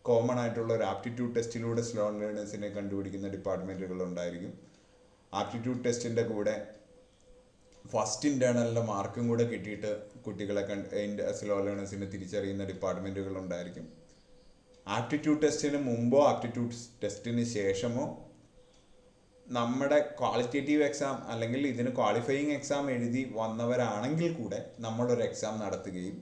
കോമൺ ആയിട്ടുള്ള ഒരു ആപ്റ്റിറ്റ്യൂഡ് ടെസ്റ്റിലൂടെ സ്ലോ ലേണേഴ്സിനെ കണ്ടുപിടിക്കുന്ന ഡിപ്പാർട്ട്മെൻറ്റുകളുണ്ടായിരിക്കും. ആപ്റ്റിറ്റ്യൂഡ് ടെസ്റ്റിൻ്റെ കൂടെ ഫസ്റ്റ് ഇൻറ്റേർണലിൻ്റെ മാർക്കും കൂടെ കിട്ടിയിട്ട് കുട്ടികളെ സ്ലോ ലേണേഴ്സിനെ തിരിച്ചറിയുന്ന ഡിപ്പാർട്ട്മെൻറ്റുകളുണ്ടായിരിക്കും. ആപ്റ്റിറ്റ്യൂഡ് ടെസ്റ്റിന് മുമ്പോ ആപ്റ്റിറ്റ്യൂഡ് ടെസ്റ്റിന് ശേഷമോ നമ്മുടെ ക്വാളിറ്റേറ്റീവ് എക്സാം അല്ലെങ്കിൽ ഇതിന് ക്വാളിഫയിങ് എക്സാം എഴുതി വന്നവരാണെങ്കിൽ കൂടെ നമ്മളൊരു എക്സാം നടത്തുകയും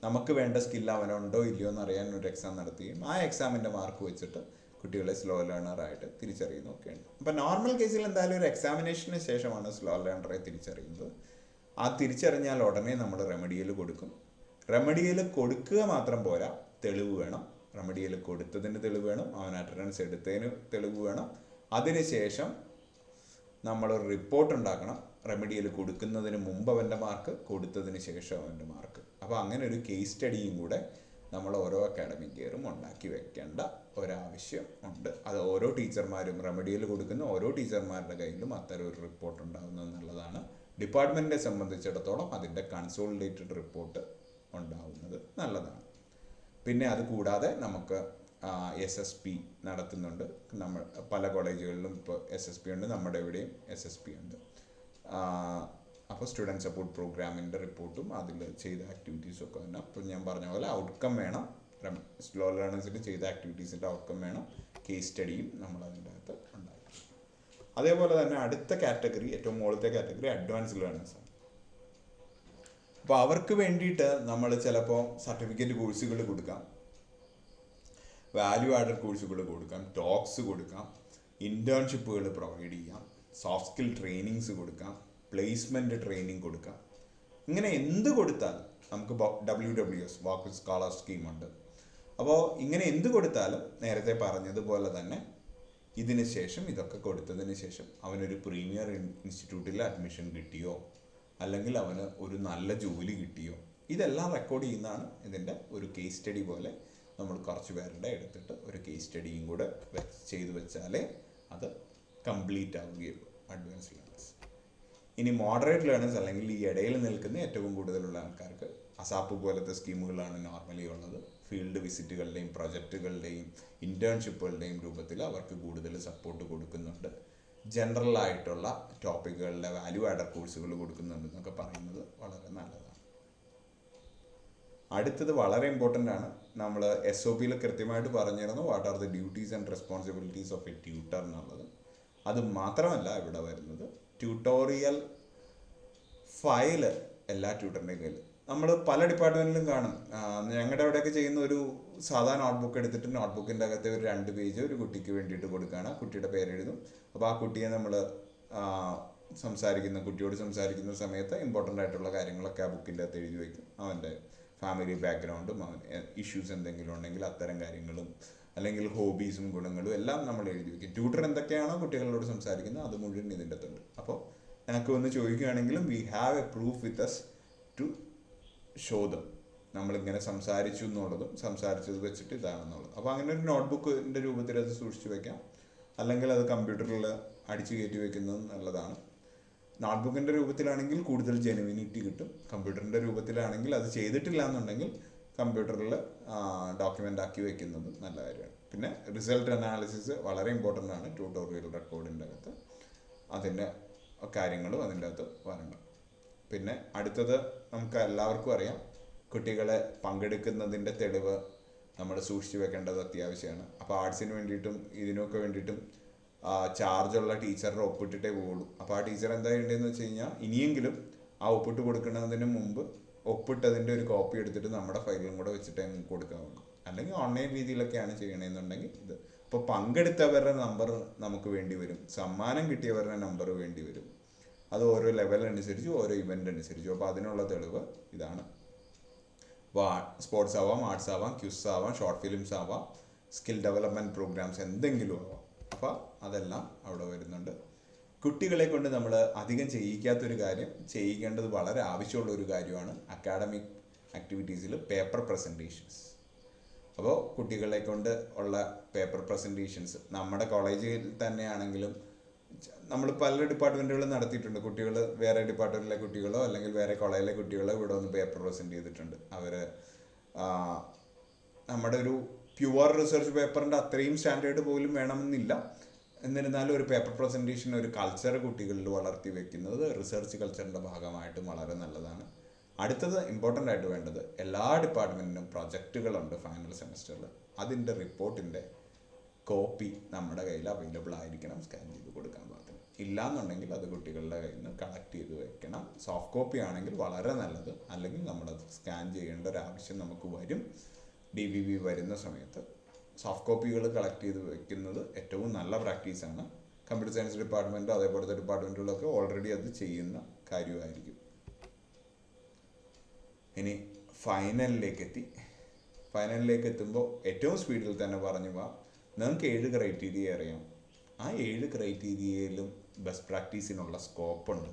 നമുക്ക് വേണ്ട സ്കിൽ അവനുണ്ടോ ഇല്ലയോ എന്ന് അറിയാൻ ഒരു എക്സാം നടത്തുകയും ആ എക്സാമിൻ്റെ മാർക്ക് വെച്ചിട്ട് കുട്ടികളെ സ്ലോ ലേണറായിട്ട് തിരിച്ചറിയുന്നതൊക്കെയുണ്ട്. അപ്പോൾ നോർമൽ കേസിൽ എന്തായാലും ഒരു എക്സാമിനേഷന് ശേഷമാണ് സ്ലോ ലേണറെ തിരിച്ചറിയുന്നത്. ആ തിരിച്ചറിഞ്ഞാൽ ഉടനെ നമ്മൾ റെമഡിയൽ കൊടുക്കും. റെമഡിയൽ കൊടുക്കുക മാത്രം പോരാ, തെളിവ് വേണം. റെമഡിയൽ കൊടുത്തതിന് തെളിവ് വേണം, അവൻ അറ്റൻഡൻസ് എടുത്തതിന് തെളിവ് വേണം. അതിനുശേഷം നമ്മളൊരു റിപ്പോർട്ട് ഉണ്ടാക്കണം. റെമഡിയൽ കൊടുക്കുന്നതിന് മുമ്പ് അവൻ്റെ മാർക്ക്, കൊടുത്തതിന് ശേഷം അവൻ്റെ മാർക്ക്. അപ്പോൾ അങ്ങനെ ഒരു കേസ് സ്റ്റഡിയും കൂടെ നമ്മൾ ഓരോ അക്കാഡമിക് ഇയറും ഉണ്ടാക്കി വെക്കേണ്ട ഒരാവശ്യം ഉണ്ട്. അത് ഓരോ ടീച്ചർമാരും, റെമഡിയൽ കൊടുക്കുന്ന ഓരോ ടീച്ചർമാരുടെ കയ്യിലും അത്തരം ഒരു റിപ്പോർട്ട് ഉണ്ടാകുന്നത് നല്ലതാണ്. ഡിപ്പാർട്ട്മെൻറ്റിനെ സംബന്ധിച്ചിടത്തോളം അതിൻ്റെ കൺസോളിഡേറ്റഡ് റിപ്പോർട്ട് ഉണ്ടാവുന്നത് നല്ലതാണ്. പിന്നെ അത് കൂടാതെ നമുക്ക് SSP നടത്തുന്നുണ്ട്. നമ്മൾ പല കോളേജുകളിലും ഇപ്പോൾ SSP ഉണ്ട്, നമ്മുടെ ഇവിടെയും SSP ഉണ്ട്. അപ്പോൾ സ്റ്റുഡൻറ്റ് സപ്പോർട്ട് പ്രോഗ്രാമിൻ്റെ റിപ്പോർട്ടും അതിൽ ചെയ്ത ആക്ടിവിറ്റീസും ഒക്കെ തന്നെ. അപ്പോൾ ഞാൻ പറഞ്ഞ പോലെ ഔട്ട്കം വേണം, സ്ലോ ലേണേഴ്സിൽ ചെയ്ത ആക്ടിവിറ്റീസിൻ്റെ ഔട്ട്കം വേണം, കേസ് സ്റ്റഡിയും നമ്മൾ അതിൻ്റെ അകത്ത് ഉണ്ടാക്കി. അതേപോലെ തന്നെ അടുത്ത കാറ്റഗറി, ഏറ്റവും മുകളിലത്തെ കാറ്റഗറി അഡ്വാൻസ് ലേണേഴ്സാണ്. അപ്പോൾ അവർക്ക് വേണ്ടിയിട്ട് നമ്മൾ ചിലപ്പോൾ സർട്ടിഫിക്കറ്റ് കോഴ്സുകൾ കൊടുക്കാം, വാല്യൂ ആഡഡ് കോഴ്സുകൾ കൊടുക്കാം, ടോക്സ് കൊടുക്കാം, ഇൻറ്റേൺഷിപ്പുകൾ പ്രൊവൈഡ് ചെയ്യാം, സോഫ്റ്റ് സ്കിൽ ട്രെയിനിങ്സ് കൊടുക്കാം, പ്ലേസ്മെൻറ്റ് ട്രെയിനിങ് കൊടുക്കാം. ഇങ്ങനെ എന്ത് കൊടുത്താലും നമുക്ക് WWS വാക്ക് സ്കോളർ സ്കീമുണ്ട്. അപ്പോൾ ഇങ്ങനെ എന്ത് കൊടുത്താലും നേരത്തെ പറഞ്ഞതുപോലെ തന്നെ ഇതിന് ശേഷം, ഇതൊക്കെ കൊടുത്തതിന് ശേഷം അവനൊരു പ്രീമിയർ ഇൻസ്റ്റിറ്റ്യൂട്ടിൽ അഡ്മിഷൻ കിട്ടിയോ അല്ലെങ്കിൽ അവന് ഒരു നല്ല ജോലി കിട്ടിയോ, ഇതെല്ലാം റെക്കോർഡ് ചെയ്യുന്നതാണ് ഇതിൻ്റെ ഒരു കേസ് സ്റ്റഡി പോലെ നമ്മൾ കുറച്ച് പേരുടെ എടുത്തിട്ട് ഒരു കേസ് സ്റ്റഡിയും കൂടെ ചെയ്തു വെച്ചാലേ അത് കംപ്ലീറ്റ് ആവുകയുള്ളൂ അഡ്വാൻസ് ലേണേഴ്സ്. ഇനി മോഡറേറ്റ് ലേണേഴ്സ് അല്ലെങ്കിൽ ഈ ഇടയിൽ നിൽക്കുന്ന ഏറ്റവും കൂടുതലുള്ള ആൾക്കാർക്ക് അസാപ്പ് പോലത്തെ സ്കീമുകളാണ് നോർമലി ഉള്ളത്. ഫീൽഡ് വിസിറ്റുകളുടെയും പ്രൊജക്റ്റുകളുടെയും ഇൻറ്റേൺഷിപ്പുകളുടെയും രൂപത്തിൽ അവർക്ക് കൂടുതൽ സപ്പോർട്ട് കൊടുക്കുന്നുണ്ട്. ജനറൽ ആയിട്ടുള്ള ടോപ്പിക്കുകളുടെ വാല്യൂ ആഡഡ് കോഴ്സുകൾ കൊടുക്കുന്നുണ്ടെന്നൊക്കെ പറയുന്നത് വളരെ നല്ലതാണ്. അടുത്തത് വളരെ ഇമ്പോർട്ടൻ്റ് ആണ്. നമ്മൾ SOP കൃത്യമായിട്ട് പറഞ്ഞിരുന്നു what are the duties and responsibilities of A tutor എന്നുള്ളത്. അത് മാത്രമല്ല ഇവിടെ വരുന്നത് ട്യൂട്ടോറിയൽ ഫയല് എല്ലാ ട്യൂട്ടറിൻ്റെയും കയ്യിൽ. നമ്മൾ പല ഡിപ്പാർട്ട്മെൻറ്റിലും കാണും. ഞങ്ങളുടെ അവിടെയൊക്കെ ചെയ്യുന്ന ഒരു സാധാ നോട്ട്ബുക്ക് എടുത്തിട്ട് നോട്ട്ബുക്കിൻ്റെ അകത്ത് ഒരു 2 പേജ് ഒരു കുട്ടിക്ക് വേണ്ടിയിട്ട് കൊടുക്കുകയാണ്. കുട്ടിയുടെ പേരെഴുതും. അപ്പോൾ ആ കുട്ടിയെ നമ്മൾ കുട്ടിയോട് സംസാരിക്കുന്ന സമയത്ത് ഇമ്പോർട്ടൻ്റ് ആയിട്ടുള്ള കാര്യങ്ങളൊക്കെ ആ ബുക്കിൻ്റെ അകത്ത് എഴുതി വയ്ക്കും. അവൻ്റെ ഫാമിലി ബാക്ക്ഗ്രൗണ്ടും അവൻ ഇഷ്യൂസ് എന്തെങ്കിലും ഉണ്ടെങ്കിൽ അത്തരം കാര്യങ്ങളും അല്ലെങ്കിൽ ഹോബീസും ഗുണങ്ങളും എല്ലാം നമ്മൾ എഴുതി വയ്ക്കും. ട്യൂട്ടർ എന്തൊക്കെയാണോ കുട്ടികളോട് സംസാരിക്കുന്നത് അത് മുഴുവൻ ഇതിൻ്റെ അകത്തുണ്ട്. അപ്പോൾ എനിക്ക് ഒന്ന് ചോദിക്കുകയാണെങ്കിലും we have a proof with us to show them നമ്മളിങ്ങനെ സംസാരിച്ചു എന്നുള്ളതും സംസാരിച്ചത് വെച്ചിട്ട് ഇതാണെന്നുള്ളത്. അപ്പോൾ അങ്ങനെ ഒരു നോട്ട്ബുക്കിൻ്റെ രൂപത്തിൽ അത് സൂക്ഷിച്ച് വയ്ക്കാം. അല്ലെങ്കിൽ അത് കമ്പ്യൂട്ടറിൽ അടിച്ചു കയറ്റി വയ്ക്കുന്നത് നല്ലതാണ്. നോട്ട്ബുക്കിൻ്റെ രൂപത്തിലാണെങ്കിൽ കൂടുതൽ ജെനുവിനിറ്റി കിട്ടും. കമ്പ്യൂട്ടറിൻ്റെ രൂപത്തിലാണെങ്കിൽ അത് ചെയ്തിട്ടില്ല എന്നുണ്ടെങ്കിൽ കമ്പ്യൂട്ടറിൽ ഡോക്യുമെൻ്റ് ആക്കി വയ്ക്കുന്നത് നല്ല കാര്യമാണ്. പിന്നെ റിസൾട്ട് അനാലിസിസ് വളരെ ഇമ്പോർട്ടൻ്റ് ആണ് ട്യൂട്ടോറിയൽ റെക്കോർഡിൻ്റെ അകത്ത്. അതിൻ്റെ കാര്യങ്ങളും അതിൻ്റെ അകത്ത് വരണം. പിന്നെ അടുത്തത് നമുക്ക് എല്ലാവർക്കും അറിയാം, കുട്ടികളെ പങ്കെടുക്കുന്നതിൻ്റെ തെളിവ് നമ്മൾ സൂക്ഷിച്ച് വെക്കേണ്ടത് അത്യാവശ്യമാണ്. അപ്പോൾ ആർട്സിന് വേണ്ടിയിട്ടും ഇതിനൊക്കെ വേണ്ടിയിട്ടും ചാർജുള്ള ടീച്ചറുടെ ഒപ്പിട്ടിട്ടേ പോകുള്ളൂ. അപ്പോൾ ആ ടീച്ചർ എന്താ ചെയ്യേണ്ടതെന്ന് വെച്ച് കഴിഞ്ഞാൽ ഇനിയെങ്കിലും ആ ഒപ്പിട്ട് കൊടുക്കുന്നതിന് മുമ്പ് ഒപ്പിട്ടതിൻ്റെ ഒരു കോപ്പി എടുത്തിട്ട് നമ്മുടെ ഫയലിലും കൂടെ വെച്ചിട്ട് ഞങ്ങൾക്ക് കൊടുക്കാവുള്ളൂ. അല്ലെങ്കിൽ ഓൺലൈൻ രീതിയിലൊക്കെയാണ് ചെയ്യണമെന്നുണ്ടെങ്കിൽ ഇത്. അപ്പോൾ പങ്കെടുത്തവരുടെ നമ്പർ നമുക്ക് വേണ്ടി വരും, സമ്മാനം കിട്ടിയവരുടെ നമ്പർ വേണ്ടി വരും. അത് ഓരോ ലെവലനുസരിച്ച് ഓരോ ഇവൻ്റ് അനുസരിച്ചും. അപ്പോൾ അതിനുള്ള തെളിവ് ഇതാണ്. സ്പോർട്സ് ആവാം, ആർട്സ് ആവാം, ക്യൂസ് ആവാം, ഷോർട്ട് ഫിലിംസ് ആവാം, സ്കിൽ ഡെവലപ്മെൻറ്റ് പ്രോഗ്രാംസ് എന്തെങ്കിലും ആവാം. അപ്പോൾ അതെല്ലാം അവിടെ വരുന്നുണ്ട്. കുട്ടികളെ കൊണ്ട് നമ്മൾ അധികം ചെയ്യിക്കാത്തൊരു കാര്യം, ചെയ്യിക്കേണ്ടത് വളരെ ആവശ്യമുള്ളൊരു കാര്യമാണ് അക്കാഡമിക് ആക്ടിവിറ്റീസിൽ പേപ്പർ പ്രസൻറ്റേഷൻസ്. അപ്പോൾ കുട്ടികളെ കൊണ്ട് ഉള്ള പേപ്പർ പ്രസൻറ്റേഷൻസ് നമ്മുടെ കോളേജിൽ തന്നെയാണെങ്കിലും നമ്മൾ പല ഡിപ്പാർട്ട്മെൻറ്റുകളും നടത്തിയിട്ടുണ്ട്. കുട്ടികൾ വേറെ ഡിപ്പാർട്ട്മെൻറ്റിലെ കുട്ടികളോ അല്ലെങ്കിൽ വേറെ കോളേജിലെ കുട്ടികളോ ഇവിടെ ഒന്ന് പേപ്പർ പ്രസൻറ്റ് ചെയ്തിട്ടുണ്ട്. അവർ നമ്മുടെ ഒരു പ്യുവർ റിസർച്ച് പേപ്പറിൻ്റെ അത്രയും സ്റ്റാൻഡേർഡ് പോലും വേണമെന്നില്ല. എന്നിരുന്നാലും ഒരു പേപ്പർ പ്രസൻറ്റേഷൻ, ഒരു കൾച്ചർ കുട്ടികളിൽ വളർത്തി വെക്കുന്നത് റിസർച്ച് കൾച്ചറിൻ്റെ ഭാഗമായിട്ടും വളരെ നല്ലതാണ്. അടുത്തത് ഇമ്പോർട്ടൻ്റ് ആയിട്ട് വേണ്ടത്, എല്ലാ ഡിപ്പാർട്ട്മെൻറ്റിനും പ്രൊജക്റ്റുകളുണ്ട് ഫൈനൽ സെമസ്റ്ററിൽ. അതിൻ്റെ റിപ്പോർട്ടിൻ്റെ കോപ്പി നമ്മുടെ കയ്യിൽ അവൈലബിൾ ആയിരിക്കണം, സ്കാൻ ചെയ്ത് കൊടുക്കാൻ പാകത്തിന്. ഇല്ലയെന്നുണ്ടെങ്കിൽ അത് കുട്ടികളുടെ കയ്യിൽ നിന്ന് കളക്ട് ചെയ്ത് വെക്കണം. സോഫ്റ്റ് കോപ്പി ആണെങ്കിൽ വളരെ നല്ലത്, അല്ലെങ്കിൽ നമ്മളത് സ്കാൻ ചെയ്യേണ്ട ഒരു ആവശ്യം നമുക്ക് വരും. DVV വരുന്ന സമയത്ത് സോഫ്റ്റ് കോപ്പികൾ കളക്ട് ചെയ്ത് വെക്കുന്നത് ഏറ്റവും നല്ല പ്രാക്ടീസാണ്. കമ്പ്യൂട്ടർ സയൻസ് ഡിപ്പാർട്ട്മെൻറ്റോ അതേപോലത്തെ ഡിപ്പാർട്ട്മെൻറ്റുകളൊക്കെ ഓൾറെഡി അത് ചെയ്യുന്ന കാര്യമായിരിക്കും. ഇനി ഫൈനലിലേക്ക് എത്തുമ്പോൾ ഏറ്റവും സ്പീഡിൽ തന്നെ പറഞ്ഞു പോവാം. നിങ്ങൾക്ക് 7 ക്രൈറ്റീരിയ അറിയാം. ആ 7 ക്രൈറ്റീരിയയിലും ബെസ്റ്റ് പ്രാക്ടീസിനുള്ള സ്കോപ്പുണ്ട്.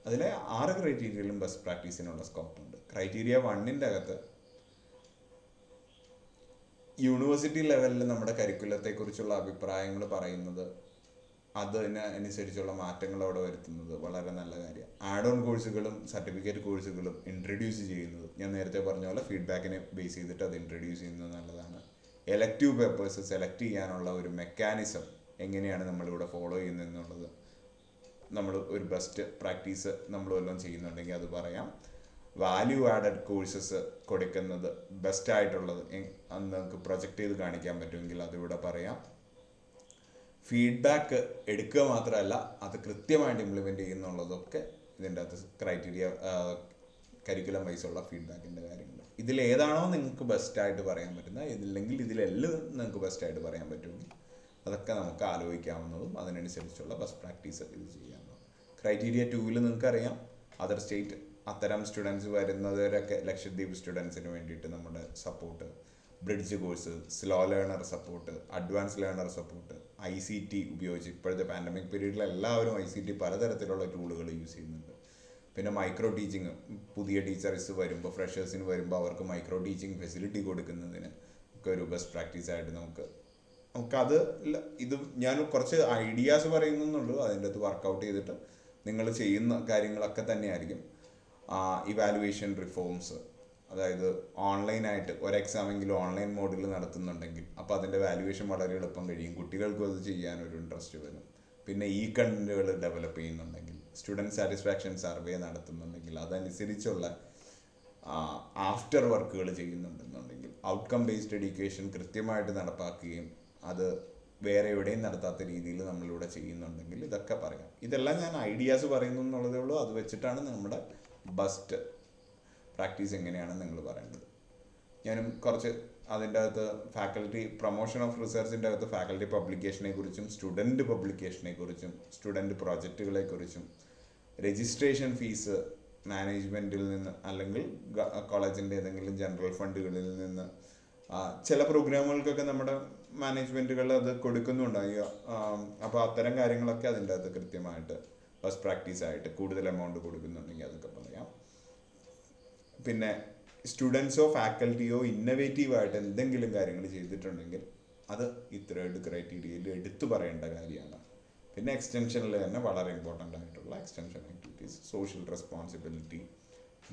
അതിലെ 6 ക്രൈറ്റീരിയയിലും ബെസ്റ്റ് പ്രാക്ടീസിനുള്ള സ്കോപ്പുണ്ട്. ക്രൈറ്റീരിയ 1ൻ്റെ അകത്ത് യൂണിവേഴ്സിറ്റി ലെവലിൽ നമ്മുടെ കരിക്കുലത്തെക്കുറിച്ചുള്ള അഭിപ്രായങ്ങൾ പറയുന്നത്, അതിനനുസരിച്ചുള്ള മാറ്റങ്ങൾ അവിടെ വരുത്തുന്നത് വളരെ നല്ല കാര്യമാണ്. ആഡ് ഓൺ കോഴ്സുകളും സർട്ടിഫിക്കറ്റ് കോഴ്സുകളും ഇൻട്രൊഡ്യൂസ് ചെയ്യുന്നത്, ഞാൻ നേരത്തെ പറഞ്ഞ പോലെ ഫീഡ്ബാക്കിനെ ബേസ് ചെയ്തിട്ട് അത് ഇൻട്രൊഡ്യൂസ് ചെയ്യുന്നത് നല്ലതാണ്. എലക്റ്റീവ് പേപ്പേഴ്സ് സെലക്ട് ചെയ്യാനുള്ള ഒരു മെക്കാനിസം എങ്ങനെയാണ് നമ്മളിവിടെ ഫോളോ ചെയ്യുന്നതെന്നുള്ളത് നമ്മൾ ഒരു ബെസ്റ്റ് പ്രാക്ടീസ് നമ്മൾ വല്ലതും ചെയ്യുന്നുണ്ടെങ്കിൽ അത് പറയാം. വാല്യൂ ആഡഡ് കോഴ്സസ് കൊടുക്കുന്നത് ബെസ്റ്റായിട്ടുള്ളത് അന്ന് നമുക്ക് പ്രൊജക്റ്റ് ചെയ്ത് കാണിക്കാൻ പറ്റുമെങ്കിൽ അതിവിടെ പറയാം. ഫീഡ്ബാക്ക് എടുക്കുക മാത്രമല്ല അത് കൃത്യമായിട്ട് ഇംപ്ലിമെൻ്റ് ചെയ്യുന്നുള്ളതൊക്കെ ഇതിൻ്റെ അകത്ത് ക്രൈറ്റീരിയ കരിക്കുലം വൈസുള്ള ഫീഡ്ബാക്കിൻ്റെ കാര്യങ്ങൾ. ഇതിലേതാണോ നിങ്ങൾക്ക് ബെസ്റ്റായിട്ട് പറയാൻ പറ്റുന്നത്, ഇതില്ലെങ്കിൽ ഇതിലെല്ലാം നിങ്ങൾക്ക് ബെസ്റ്റായിട്ട് പറയാൻ പറ്റുമെങ്കിൽ അതൊക്കെ നമുക്ക് ആലോചിക്കാവുന്നതും അതിനനുസരിച്ചുള്ള ബെസ്റ്റ് പ്രാക്ടീസ് ഇത് ചെയ്യാവുന്നതും. ക്രൈറ്റീരിയ 2ൽ നിങ്ങൾക്കറിയാം അതർ സ്റ്റേറ്റ് അത്തരം സ്റ്റുഡൻസ് വരുന്നവരൊക്കെ ലക്ഷദ്വീപ് സ്റ്റുഡൻസിന് വേണ്ടിയിട്ട് നമ്മുടെ support, bridge course, slow learner support, advance learner support, ICT ഉപയോഗിച്ച് ഇപ്പോഴത്തെ പാൻഡമിക് പീരീഡിൽ എല്ലാവരും ICT പലതരത്തിലുള്ള ടൂളുകൾ യൂസ് ചെയ്യുന്നുണ്ട്. പിന്നെ മൈക്രോ ടീച്ചിങ്, പുതിയ ടീച്ചേഴ്സ് വരുമ്പോൾ, ഫ്രഷേഴ്സിന് വരുമ്പോൾ അവർക്ക് മൈക്രോ ടീച്ചിങ് ഫെസിലിറ്റി കൊടുക്കുന്നതിന് ഒക്കെ ഒരു ബെസ്റ്റ് പ്രാക്ടീസായിട്ട് നമുക്കത് ഇത് ഞാൻ കുറച്ച് ഐഡിയാസ് പറയുന്നുള്ളൂ. അതിൻ്റെ അകത്ത് വർക്കൗട്ട് ചെയ്തിട്ട് നിങ്ങൾ ചെയ്യുന്ന കാര്യങ്ങളൊക്കെ തന്നെയായിരിക്കും. ഇവാലുവേഷൻ റിഫോംസ്, അതായത് ഓൺലൈനായിട്ട് ഒരു എക്സാമെങ്കിലും ഓൺലൈൻ മോഡിൽ നടത്തുന്നുണ്ടെങ്കിൽ അപ്പോൾ അതിൻ്റെ വാല്യുവേഷൻ വളരെ എളുപ്പം കഴിയും, കുട്ടികൾക്കും അത് ചെയ്യാനൊരു ഇൻട്രസ്റ്റ് വരും. പിന്നെ ഈ കണ്ടന്റുകൾ ഡെവലപ്പ് ചെയ്യുന്നുണ്ടെങ്കിൽ, സ്റ്റുഡൻറ്റ് സാറ്റിസ്ഫാക്ഷൻ സർവേ നടത്തുന്നുണ്ടെങ്കിൽ, അതനുസരിച്ചുള്ള ആഫ്റ്റർ വർക്കുകൾ ചെയ്യുന്നുണ്ടെന്നുണ്ടെങ്കിൽ, ഔട്ട്കം ബേസ്ഡ് എഡ്യൂക്കേഷൻ കൃത്യമായിട്ട് നടപ്പാക്കുകയും അത് വേറെ എവിടെയും നടത്താത്ത രീതിയിൽ നമ്മളിവിടെ ചെയ്യുന്നുണ്ടെങ്കിൽ ഇതൊക്കെ പറയാം. ഇതെല്ലാം ഞാൻ ഐഡിയാസ് പറയുന്നു എന്നുള്ളതേ ഉള്ളൂ. അത് വെച്ചിട്ടാണ് നമ്മുടെ ബെസ്റ്റ് പ്രാക്ടീസ് എങ്ങനെയാണെന്ന് നിങ്ങൾ പറയേണ്ടത്. ഞാനും കുറച്ച് അതിൻ്റെ അകത്ത് ഫാക്കൽറ്റി പ്രൊമോഷൻ ഓഫ് റിസർച്ചിൻ്റെ അകത്ത് ഫാക്കൽറ്റി പബ്ലിക്കേഷനെ കുറിച്ചും സ്റ്റുഡൻറ്റ് പബ്ലിക്കേഷനെ കുറിച്ചും സ്റ്റുഡൻറ്റ് പ്രോജക്റ്റുകളെ കുറിച്ചും രജിസ്ട്രേഷൻ ഫീസ് മാനേജ്മെൻറ്റിൽ നിന്ന് അല്ലെങ്കിൽ കോളേജിൻ്റെ ഏതെങ്കിലും ജനറൽ ഫണ്ടുകളിൽ നിന്ന് ചില പ്രോഗ്രാമുകൾക്കൊക്കെ നമ്മുടെ മാനേജ്മെൻറ്റുകൾ അത് കൊടുക്കുന്നുണ്ടായി. അപ്പോൾ അത്തരം കാര്യങ്ങളൊക്കെ അതിൻ്റെ അകത്ത് കൃത്യമായിട്ട് ബെസ്റ്റ് പ്രാക്ടീസായിട്ട് കൂടുതൽ എമൗണ്ട് കൊടുക്കുന്നുണ്ടെങ്കിൽ അതൊക്കെ പറയാം. പിന്നെ സ്റ്റുഡൻസോ ഫാക്കൽറ്റിയോ ഇന്നവേറ്റീവായിട്ട് എന്തെങ്കിലും കാര്യങ്ങൾ ചെയ്തിട്ടുണ്ടെങ്കിൽ അത് ഈ 3rd ക്രൈറ്റീരിയയിൽ എടുത്തു പറയേണ്ട കാര്യമാണ്. പിന്നെ എക്സ്റ്റൻഷനിൽ തന്നെ വളരെ ഇമ്പോർട്ടൻ്റ് ആയിട്ടുള്ള extension activities, social responsibility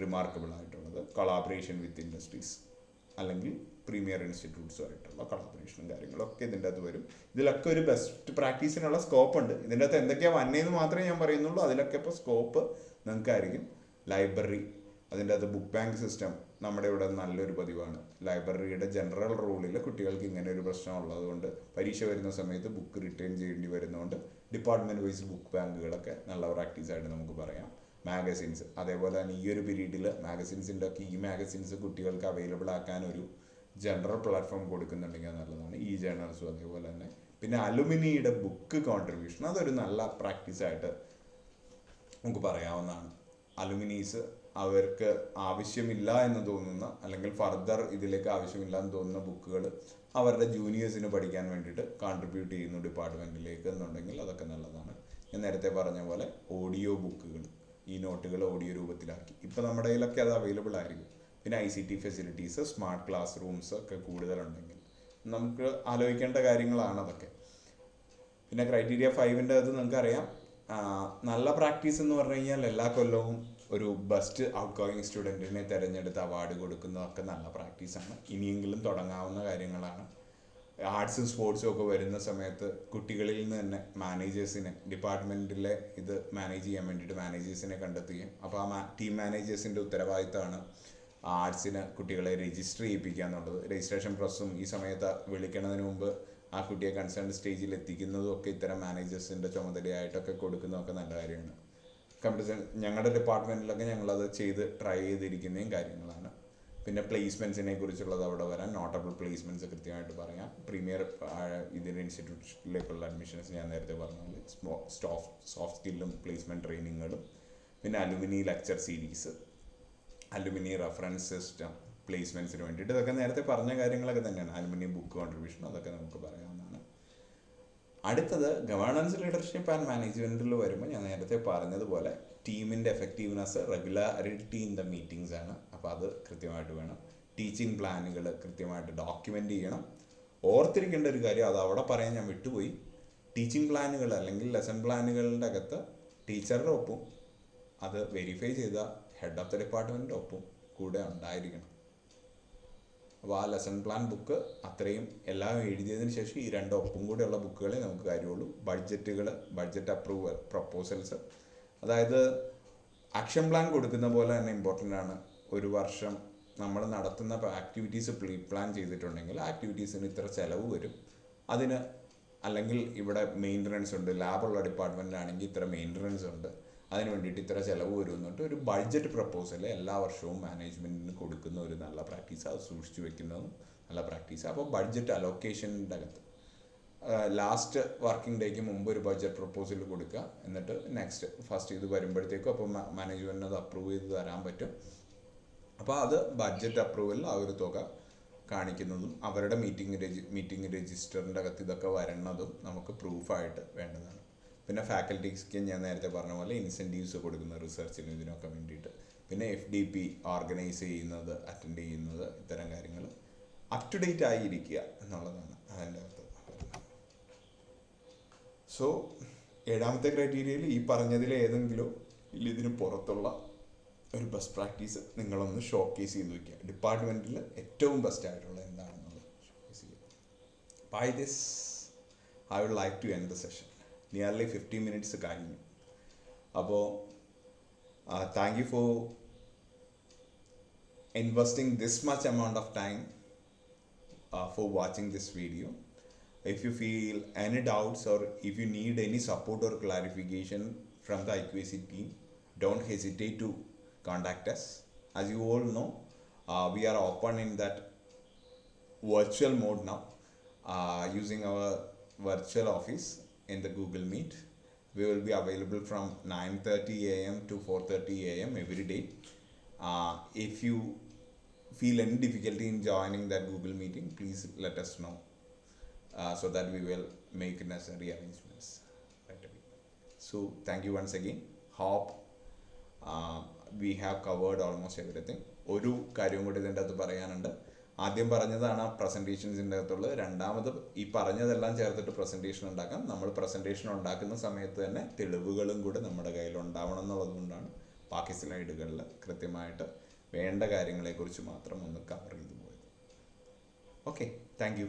remarkable ആയിട്ടുള്ളത്, കൊളാബറേഷൻ വിത്ത് ഇൻഡസ്ട്രീസ് അല്ലെങ്കിൽ പ്രീമിയർ ഇൻസ്റ്റിറ്റ്യൂട്ട്സുമായിട്ടുള്ള കൊളാബറേഷനും കാര്യങ്ങളൊക്കെ ഇതിൻ്റെ അകത്ത് വരും. ഇതിലൊക്കെ ഒരു ബെസ്റ്റ് പ്രാക്ടീസിനുള്ള സ്കോപ്പ് ഉണ്ട്. ഇതിൻ്റെ അകത്ത് എന്തൊക്കെയാണ് വന്നതെന്ന് മാത്രമേ ഞാൻ പറയുന്നുള്ളൂ. അതിലൊക്കെ ഇപ്പോൾ സ്കോപ്പ് നിങ്ങൾക്കായിരിക്കും. ലൈബ്രറി, അതിൻ്റെ അകത്ത് ബുക്ക് ബാങ്ക് സിസ്റ്റം നമ്മുടെ ഇവിടെ നല്ലൊരു പതിവാണ്. ലൈബ്രറിയുടെ ജനറൽ റൂളിൽ കുട്ടികൾക്ക് ഇങ്ങനെ ഒരു പ്രശ്നം ഉള്ളതുകൊണ്ട് പരീക്ഷ വരുന്ന സമയത്ത് ബുക്ക് റിട്ടേൺ ചെയ്യേണ്ടി വരുന്നതുകൊണ്ട് ഡിപ്പാർട്ട്മെൻറ്റ് വൈസ് ബുക്ക് ബാങ്കുകളൊക്കെ നല്ല പ്രാക്ടീസായിട്ട് നമുക്ക് പറയാം. മാഗസിൻസ്, അതേപോലെ തന്നെ ഈ ഒരു പീരീഡിൽ മാഗസിൻസിൻ്റെ ഒക്കെ ഈ മാഗസിൻസ് കുട്ടികൾക്ക് അവൈലബിൾ ആക്കാനൊരു ജനറൽ പ്ലാറ്റ്ഫോം കൊടുക്കുന്നുണ്ടെങ്കിൽ നല്ലതാണ്. ഈ ജേണൽസും അതേപോലെ തന്നെ. പിന്നെ അലുമിനിയുടെ ബുക്ക് കോൺട്രിബ്യൂഷൻ, അതൊരു നല്ല പ്രാക്ടീസായിട്ട് നമുക്ക് പറയാവുന്നതാണ്. അലുമിനീസ് അവർക്ക് ആവശ്യമില്ല എന്ന് തോന്നുന്ന അല്ലെങ്കിൽ ഫർദർ ഇതിലേക്ക് ആവശ്യമില്ല എന്ന് തോന്നുന്ന ബുക്കുകൾ അവരുടെ ജൂനിയേഴ്സിന് പഠിക്കാൻ വേണ്ടിയിട്ട് കോൺട്രിബ്യൂട്ട് ചെയ്യുന്നു ഡിപ്പാർട്ട്മെൻറ്റിലേക്ക് എന്നുണ്ടെങ്കിൽ അതൊക്കെ നല്ലതാണ്. ഞാൻ നേരത്തെ പറഞ്ഞ പോലെ ഓഡിയോ ബുക്കുകൾ, ഈ നോട്ടുകൾ ഓഡിയോ രൂപത്തിലാക്കി ഇപ്പോൾ നമ്മുടെ കയ്യിലൊക്കെ അത് അവൈലബിൾ ആയിരിക്കും. പിന്നെ ICT facilities, smart class rooms ഒക്കെ കൂടുതലുണ്ടെങ്കിൽ നമുക്ക് ആലോചിക്കേണ്ട കാര്യങ്ങളാണ് അതൊക്കെ. പിന്നെ ക്രൈറ്റീരിയ 5ൻ്റെ അത് നിങ്ങൾക്കറിയാം. നല്ല പ്രാക്ടീസ് എന്ന് പറഞ്ഞു കഴിഞ്ഞാൽ എല്ലാ കൊല്ലവും ഒരു ബെസ്റ്റ് ഔട്ട് ഗോയിങ് സ്റ്റുഡൻറ്റിനെ തിരഞ്ഞെടുത്ത് അവാർഡ് കൊടുക്കുന്നതൊക്കെ നല്ല പ്രാക്ടീസാണ്. ഇനിയെങ്കിലും തുടങ്ങാവുന്ന കാര്യങ്ങളാണ്. ആർട്സും സ്പോർട്സും ഒക്കെ വരുന്ന സമയത്ത് കുട്ടികളിൽ നിന്ന് തന്നെ മാനേജേഴ്സിനെ, ഡിപ്പാർട്ട്മെൻറ്റിലെ ഇത് മാനേജ് ചെയ്യാൻ വേണ്ടിയിട്ട് മാനേജേഴ്സിനെ കണ്ടെത്തുകയും അപ്പോൾ ആ ടീം മാനേജേഴ്സിൻ്റെ ഉത്തരവാദിത്തമാണ് ആർട്സിന് കുട്ടികളെ രജിസ്റ്റർ ചെയ്യിപ്പിക്കുക എന്നുള്ളത്. രജിസ്ട്രേഷൻ പ്രോസസ്സും ഈ സമയത്ത് വിളിക്കുന്നതിന് മുമ്പ് ആ കുട്ടിയെ കൺസേൺ സ്റ്റേജിൽ എത്തിക്കുന്നതും ഒക്കെ ഇത്തരം മാനേജേഴ്സിൻ്റെ ചുമതലയായിട്ടൊക്കെ കൊടുക്കുന്നതൊക്കെ നല്ല കാര്യമാണ്. ഞങ്ങളുടെ ഡിപ്പാർട്ട്മെൻറ്റിലൊക്കെ ഞങ്ങളത് ട്രൈ ചെയ്തിരിക്കുന്നതും കാര്യങ്ങളാണ്. പിന്നെ പ്ലേസ്മെൻറ്റ്സിനെ കുറിച്ചുള്ളത് അവിടെ വരാൻ, നോട്ടബിൾ പ്ലേസ്മെൻറ്റ്സ് കൃത്യമായിട്ട് പറയാം. പ്രീമിയർ ഇതിൻ്റെ ഇൻസ്റ്റിറ്റ്യൂട്ടിലേക്കുള്ള അഡ്മിഷൻസ് ഞാൻ നേരത്തെ പറഞ്ഞ സോഫ്റ്റ് സ്കില്ലും പ്ലേസ്മെൻറ്റ് ട്രെയിനിങ്ങുകളും. പിന്നെ alumni lecture series, alumni reference system പ്ലേസ്മെൻറ്റ്സിന് വേണ്ടിയിട്ട്, ഇതൊക്കെ നേരത്തെ പറഞ്ഞ കാര്യങ്ങളൊക്കെ തന്നെയാണ്. അലുമിനി ബുക്ക് കോൺട്രിബ്യൂഷൻ, അതൊക്കെ നമുക്ക് പറയാവുന്നതാണ്. അടുത്തത് ഗവേണൻസ്, ലീഡർഷിപ്പ് ആൻഡ് മാനേജ്മെൻറ്റിൽ വരുമ്പോൾ ഞാൻ നേരത്തെ പറഞ്ഞതുപോലെ ടീമിൻ്റെ effectiveness, regularity in the meetings ആണ്. അപ്പോൾ അത് കൃത്യമായിട്ട് വേണം. ടീച്ചിങ് പ്ലാനുകൾ കൃത്യമായിട്ട് ഡോക്യുമെൻ്റ് ചെയ്യണം. ഓർത്തിരിക്കേണ്ട ഒരു കാര്യം, അത് അവിടെ പറയാൻ ഞാൻ വിട്ടുപോയി. ടീച്ചിങ് പ്ലാനുകൾ അല്ലെങ്കിൽ ലെസൺ പ്ലാനുകളുടെ അകത്ത് ടീച്ചറുടെ ഒപ്പം അത് വെരിഫൈ ചെയ്ത ഹെഡ് ഓഫ് ദ ഡിപ്പാർട്ട്മെൻറ്റിൻ്റെ ഒപ്പം കൂടെ ഉണ്ടായിരിക്കണം. അപ്പോൾ ആ ലെസൺ പ്ലാൻ ബുക്ക് അത്രയും എല്ലാം എഴുതിയതിന് ശേഷം ഈ 2 ഒപ്പം കൂടെയുള്ള ബുക്കുകളെ നമുക്ക് കാര്യമുള്ളൂ. ബഡ്ജറ്റ് അപ്രൂവൽ പ്രപ്പോസൽസ്, അതായത് ആക്ഷൻ പ്ലാൻ കൊടുക്കുന്ന പോലെ തന്നെ ഇമ്പോർട്ടൻ്റ് ആണ്. ഒരു വർഷം നമ്മൾ നടത്തുന്ന ആക്ടിവിറ്റീസ് പ്ലാൻ ചെയ്തിട്ടുണ്ടെങ്കിൽ ആക്ടിവിറ്റീസിന് ഇത്ര ചിലവ് വരും, അതിന് അല്ലെങ്കിൽ ഇവിടെ മെയിൻ്റനൻസ് ഉണ്ട്, ലാബുള്ള ഡിപ്പാർട്ട്മെൻറ്റിലാണെങ്കിൽ ഇത്ര മെയിൻ്റനൻസ് ഉണ്ട്, അതിന് വേണ്ടിയിട്ട് ഇത്ര ചിലവ് വരും എന്നിട്ട് ഒരു ബഡ്ജറ്റ് പ്രപ്പോസൽ എല്ലാ വർഷവും മാനേജ്മെൻറ്റിന് കൊടുക്കുന്ന ഒരു നല്ല പ്രാക്ടീസ്, അത് സൂക്ഷിച്ചു വെക്കുന്നതും നല്ല പ്രാക്ടീസ്. അപ്പോൾ ബഡ്ജറ്റ് അലോക്കേഷൻ്റെ അകത്ത് ലാസ്റ്റ് വർക്കിംഗ് ഡേക്ക് മുമ്പ് ഒരു ബഡ്ജറ്റ് പ്രപ്പോസൽ കൊടുക്കുക. എന്നിട്ട് ഫസ്റ്റ് ഇത് വരുമ്പോഴത്തേക്കും അപ്പോൾ മാനേജ്മെൻറ്റിന് അത് അപ്രൂവ് ചെയ്ത് തരാൻ പറ്റും. അപ്പോൾ അത് ബഡ്ജറ്റ് അപ്രൂവലിൽ ആ ഒരു തുക കാണിക്കുന്നതും അവരുടെ മീറ്റിംഗ് രജിസ്റ്ററിൻ്റെ അകത്ത് ഇതൊക്കെ വരണതും നമുക്ക് പ്രൂഫായിട്ട് വേണ്ടതാണ്. പിന്നെ ഫാക്കൽറ്റീസ്ക്ക് ഞാൻ നേരത്തെ പറഞ്ഞ പോലെ ഇൻസെൻറ്റീവ്സ് കൊടുക്കുന്ന റിസർച്ചിനും ഇതിനൊക്കെ വേണ്ടിയിട്ട്. പിന്നെ FDP ഓർഗനൈസ് ചെയ്യുന്നത്, അറ്റൻഡ് ചെയ്യുന്നത്, ഇത്തരം കാര്യങ്ങൾ അപ് ടു ഡേറ്റ് ആയിരിക്കുക എന്നുള്ളതാണ് അതിൻ്റെ അകത്ത്. സോ 7ാമത്തെ ക്രൈറ്റീരിയയിൽ ഈ പറഞ്ഞതിൽ ഏതെങ്കിലും ഇല്ല ഇതിന് പുറത്തുള്ള ഒരു ബെസ്റ്റ് പ്രാക്ടീസ് നിങ്ങളൊന്ന് ഷോക്കേസ് ചെയ്ത് വയ്ക്കുക. ഡിപ്പാർട്ട്മെൻറ്റിൽ ഏറ്റവും ബെസ്റ്റ് ആയിട്ടുള്ള എന്താണെന്നുള്ളത് ഷോക്കേസ് ചെയ്യുക. By this I would like to end the session. Nearly 50 minutes കഴിഞ്ഞു. അപ്പോൾ thank you for investing this much amount of time for watching this video. If you feel any doubts or if you need any support or clarification from the IQAC team, don't hesitate to contact us. As you all know, we are open in that virtual mode now, using our virtual office in the Google Meet. We will be available from 9:30 a.m. to 4:30 a.m. every day. If you feel any difficulty in joining that Google meeting, please let us know, so that we will make necessary arrangements right away. So thank you once again. Hope we have covered almost everything. ഒരു കാര്യം കൂടി ഇതിൻ്റെ അകത്ത് പറയാനുണ്ട്. ആദ്യം പറഞ്ഞതാണ് പ്രസൻറ്റേഷൻസിൻ്റെ അകത്തുള്ളത്. രണ്ടാമത് ഈ പറഞ്ഞതെല്ലാം ചേർത്തിട്ട് പ്രസൻറ്റേഷൻ ഉണ്ടാക്കാം. നമ്മൾ പ്രസൻറ്റേഷൻ ഉണ്ടാക്കുന്ന സമയത്ത് തന്നെ തെളിവുകളും കൂടെ നമ്മുടെ കയ്യിൽ ഉണ്ടാവണം എന്നുള്ളത് കൊണ്ടാണ് ബാക്കി സ്ലൈഡുകളിൽ കൃത്യമായിട്ട് വേണ്ട കാര്യങ്ങളെക്കുറിച്ച് മാത്രം ഒന്ന് കവർ ചെയ്തു പോയത്. Okay, thank you.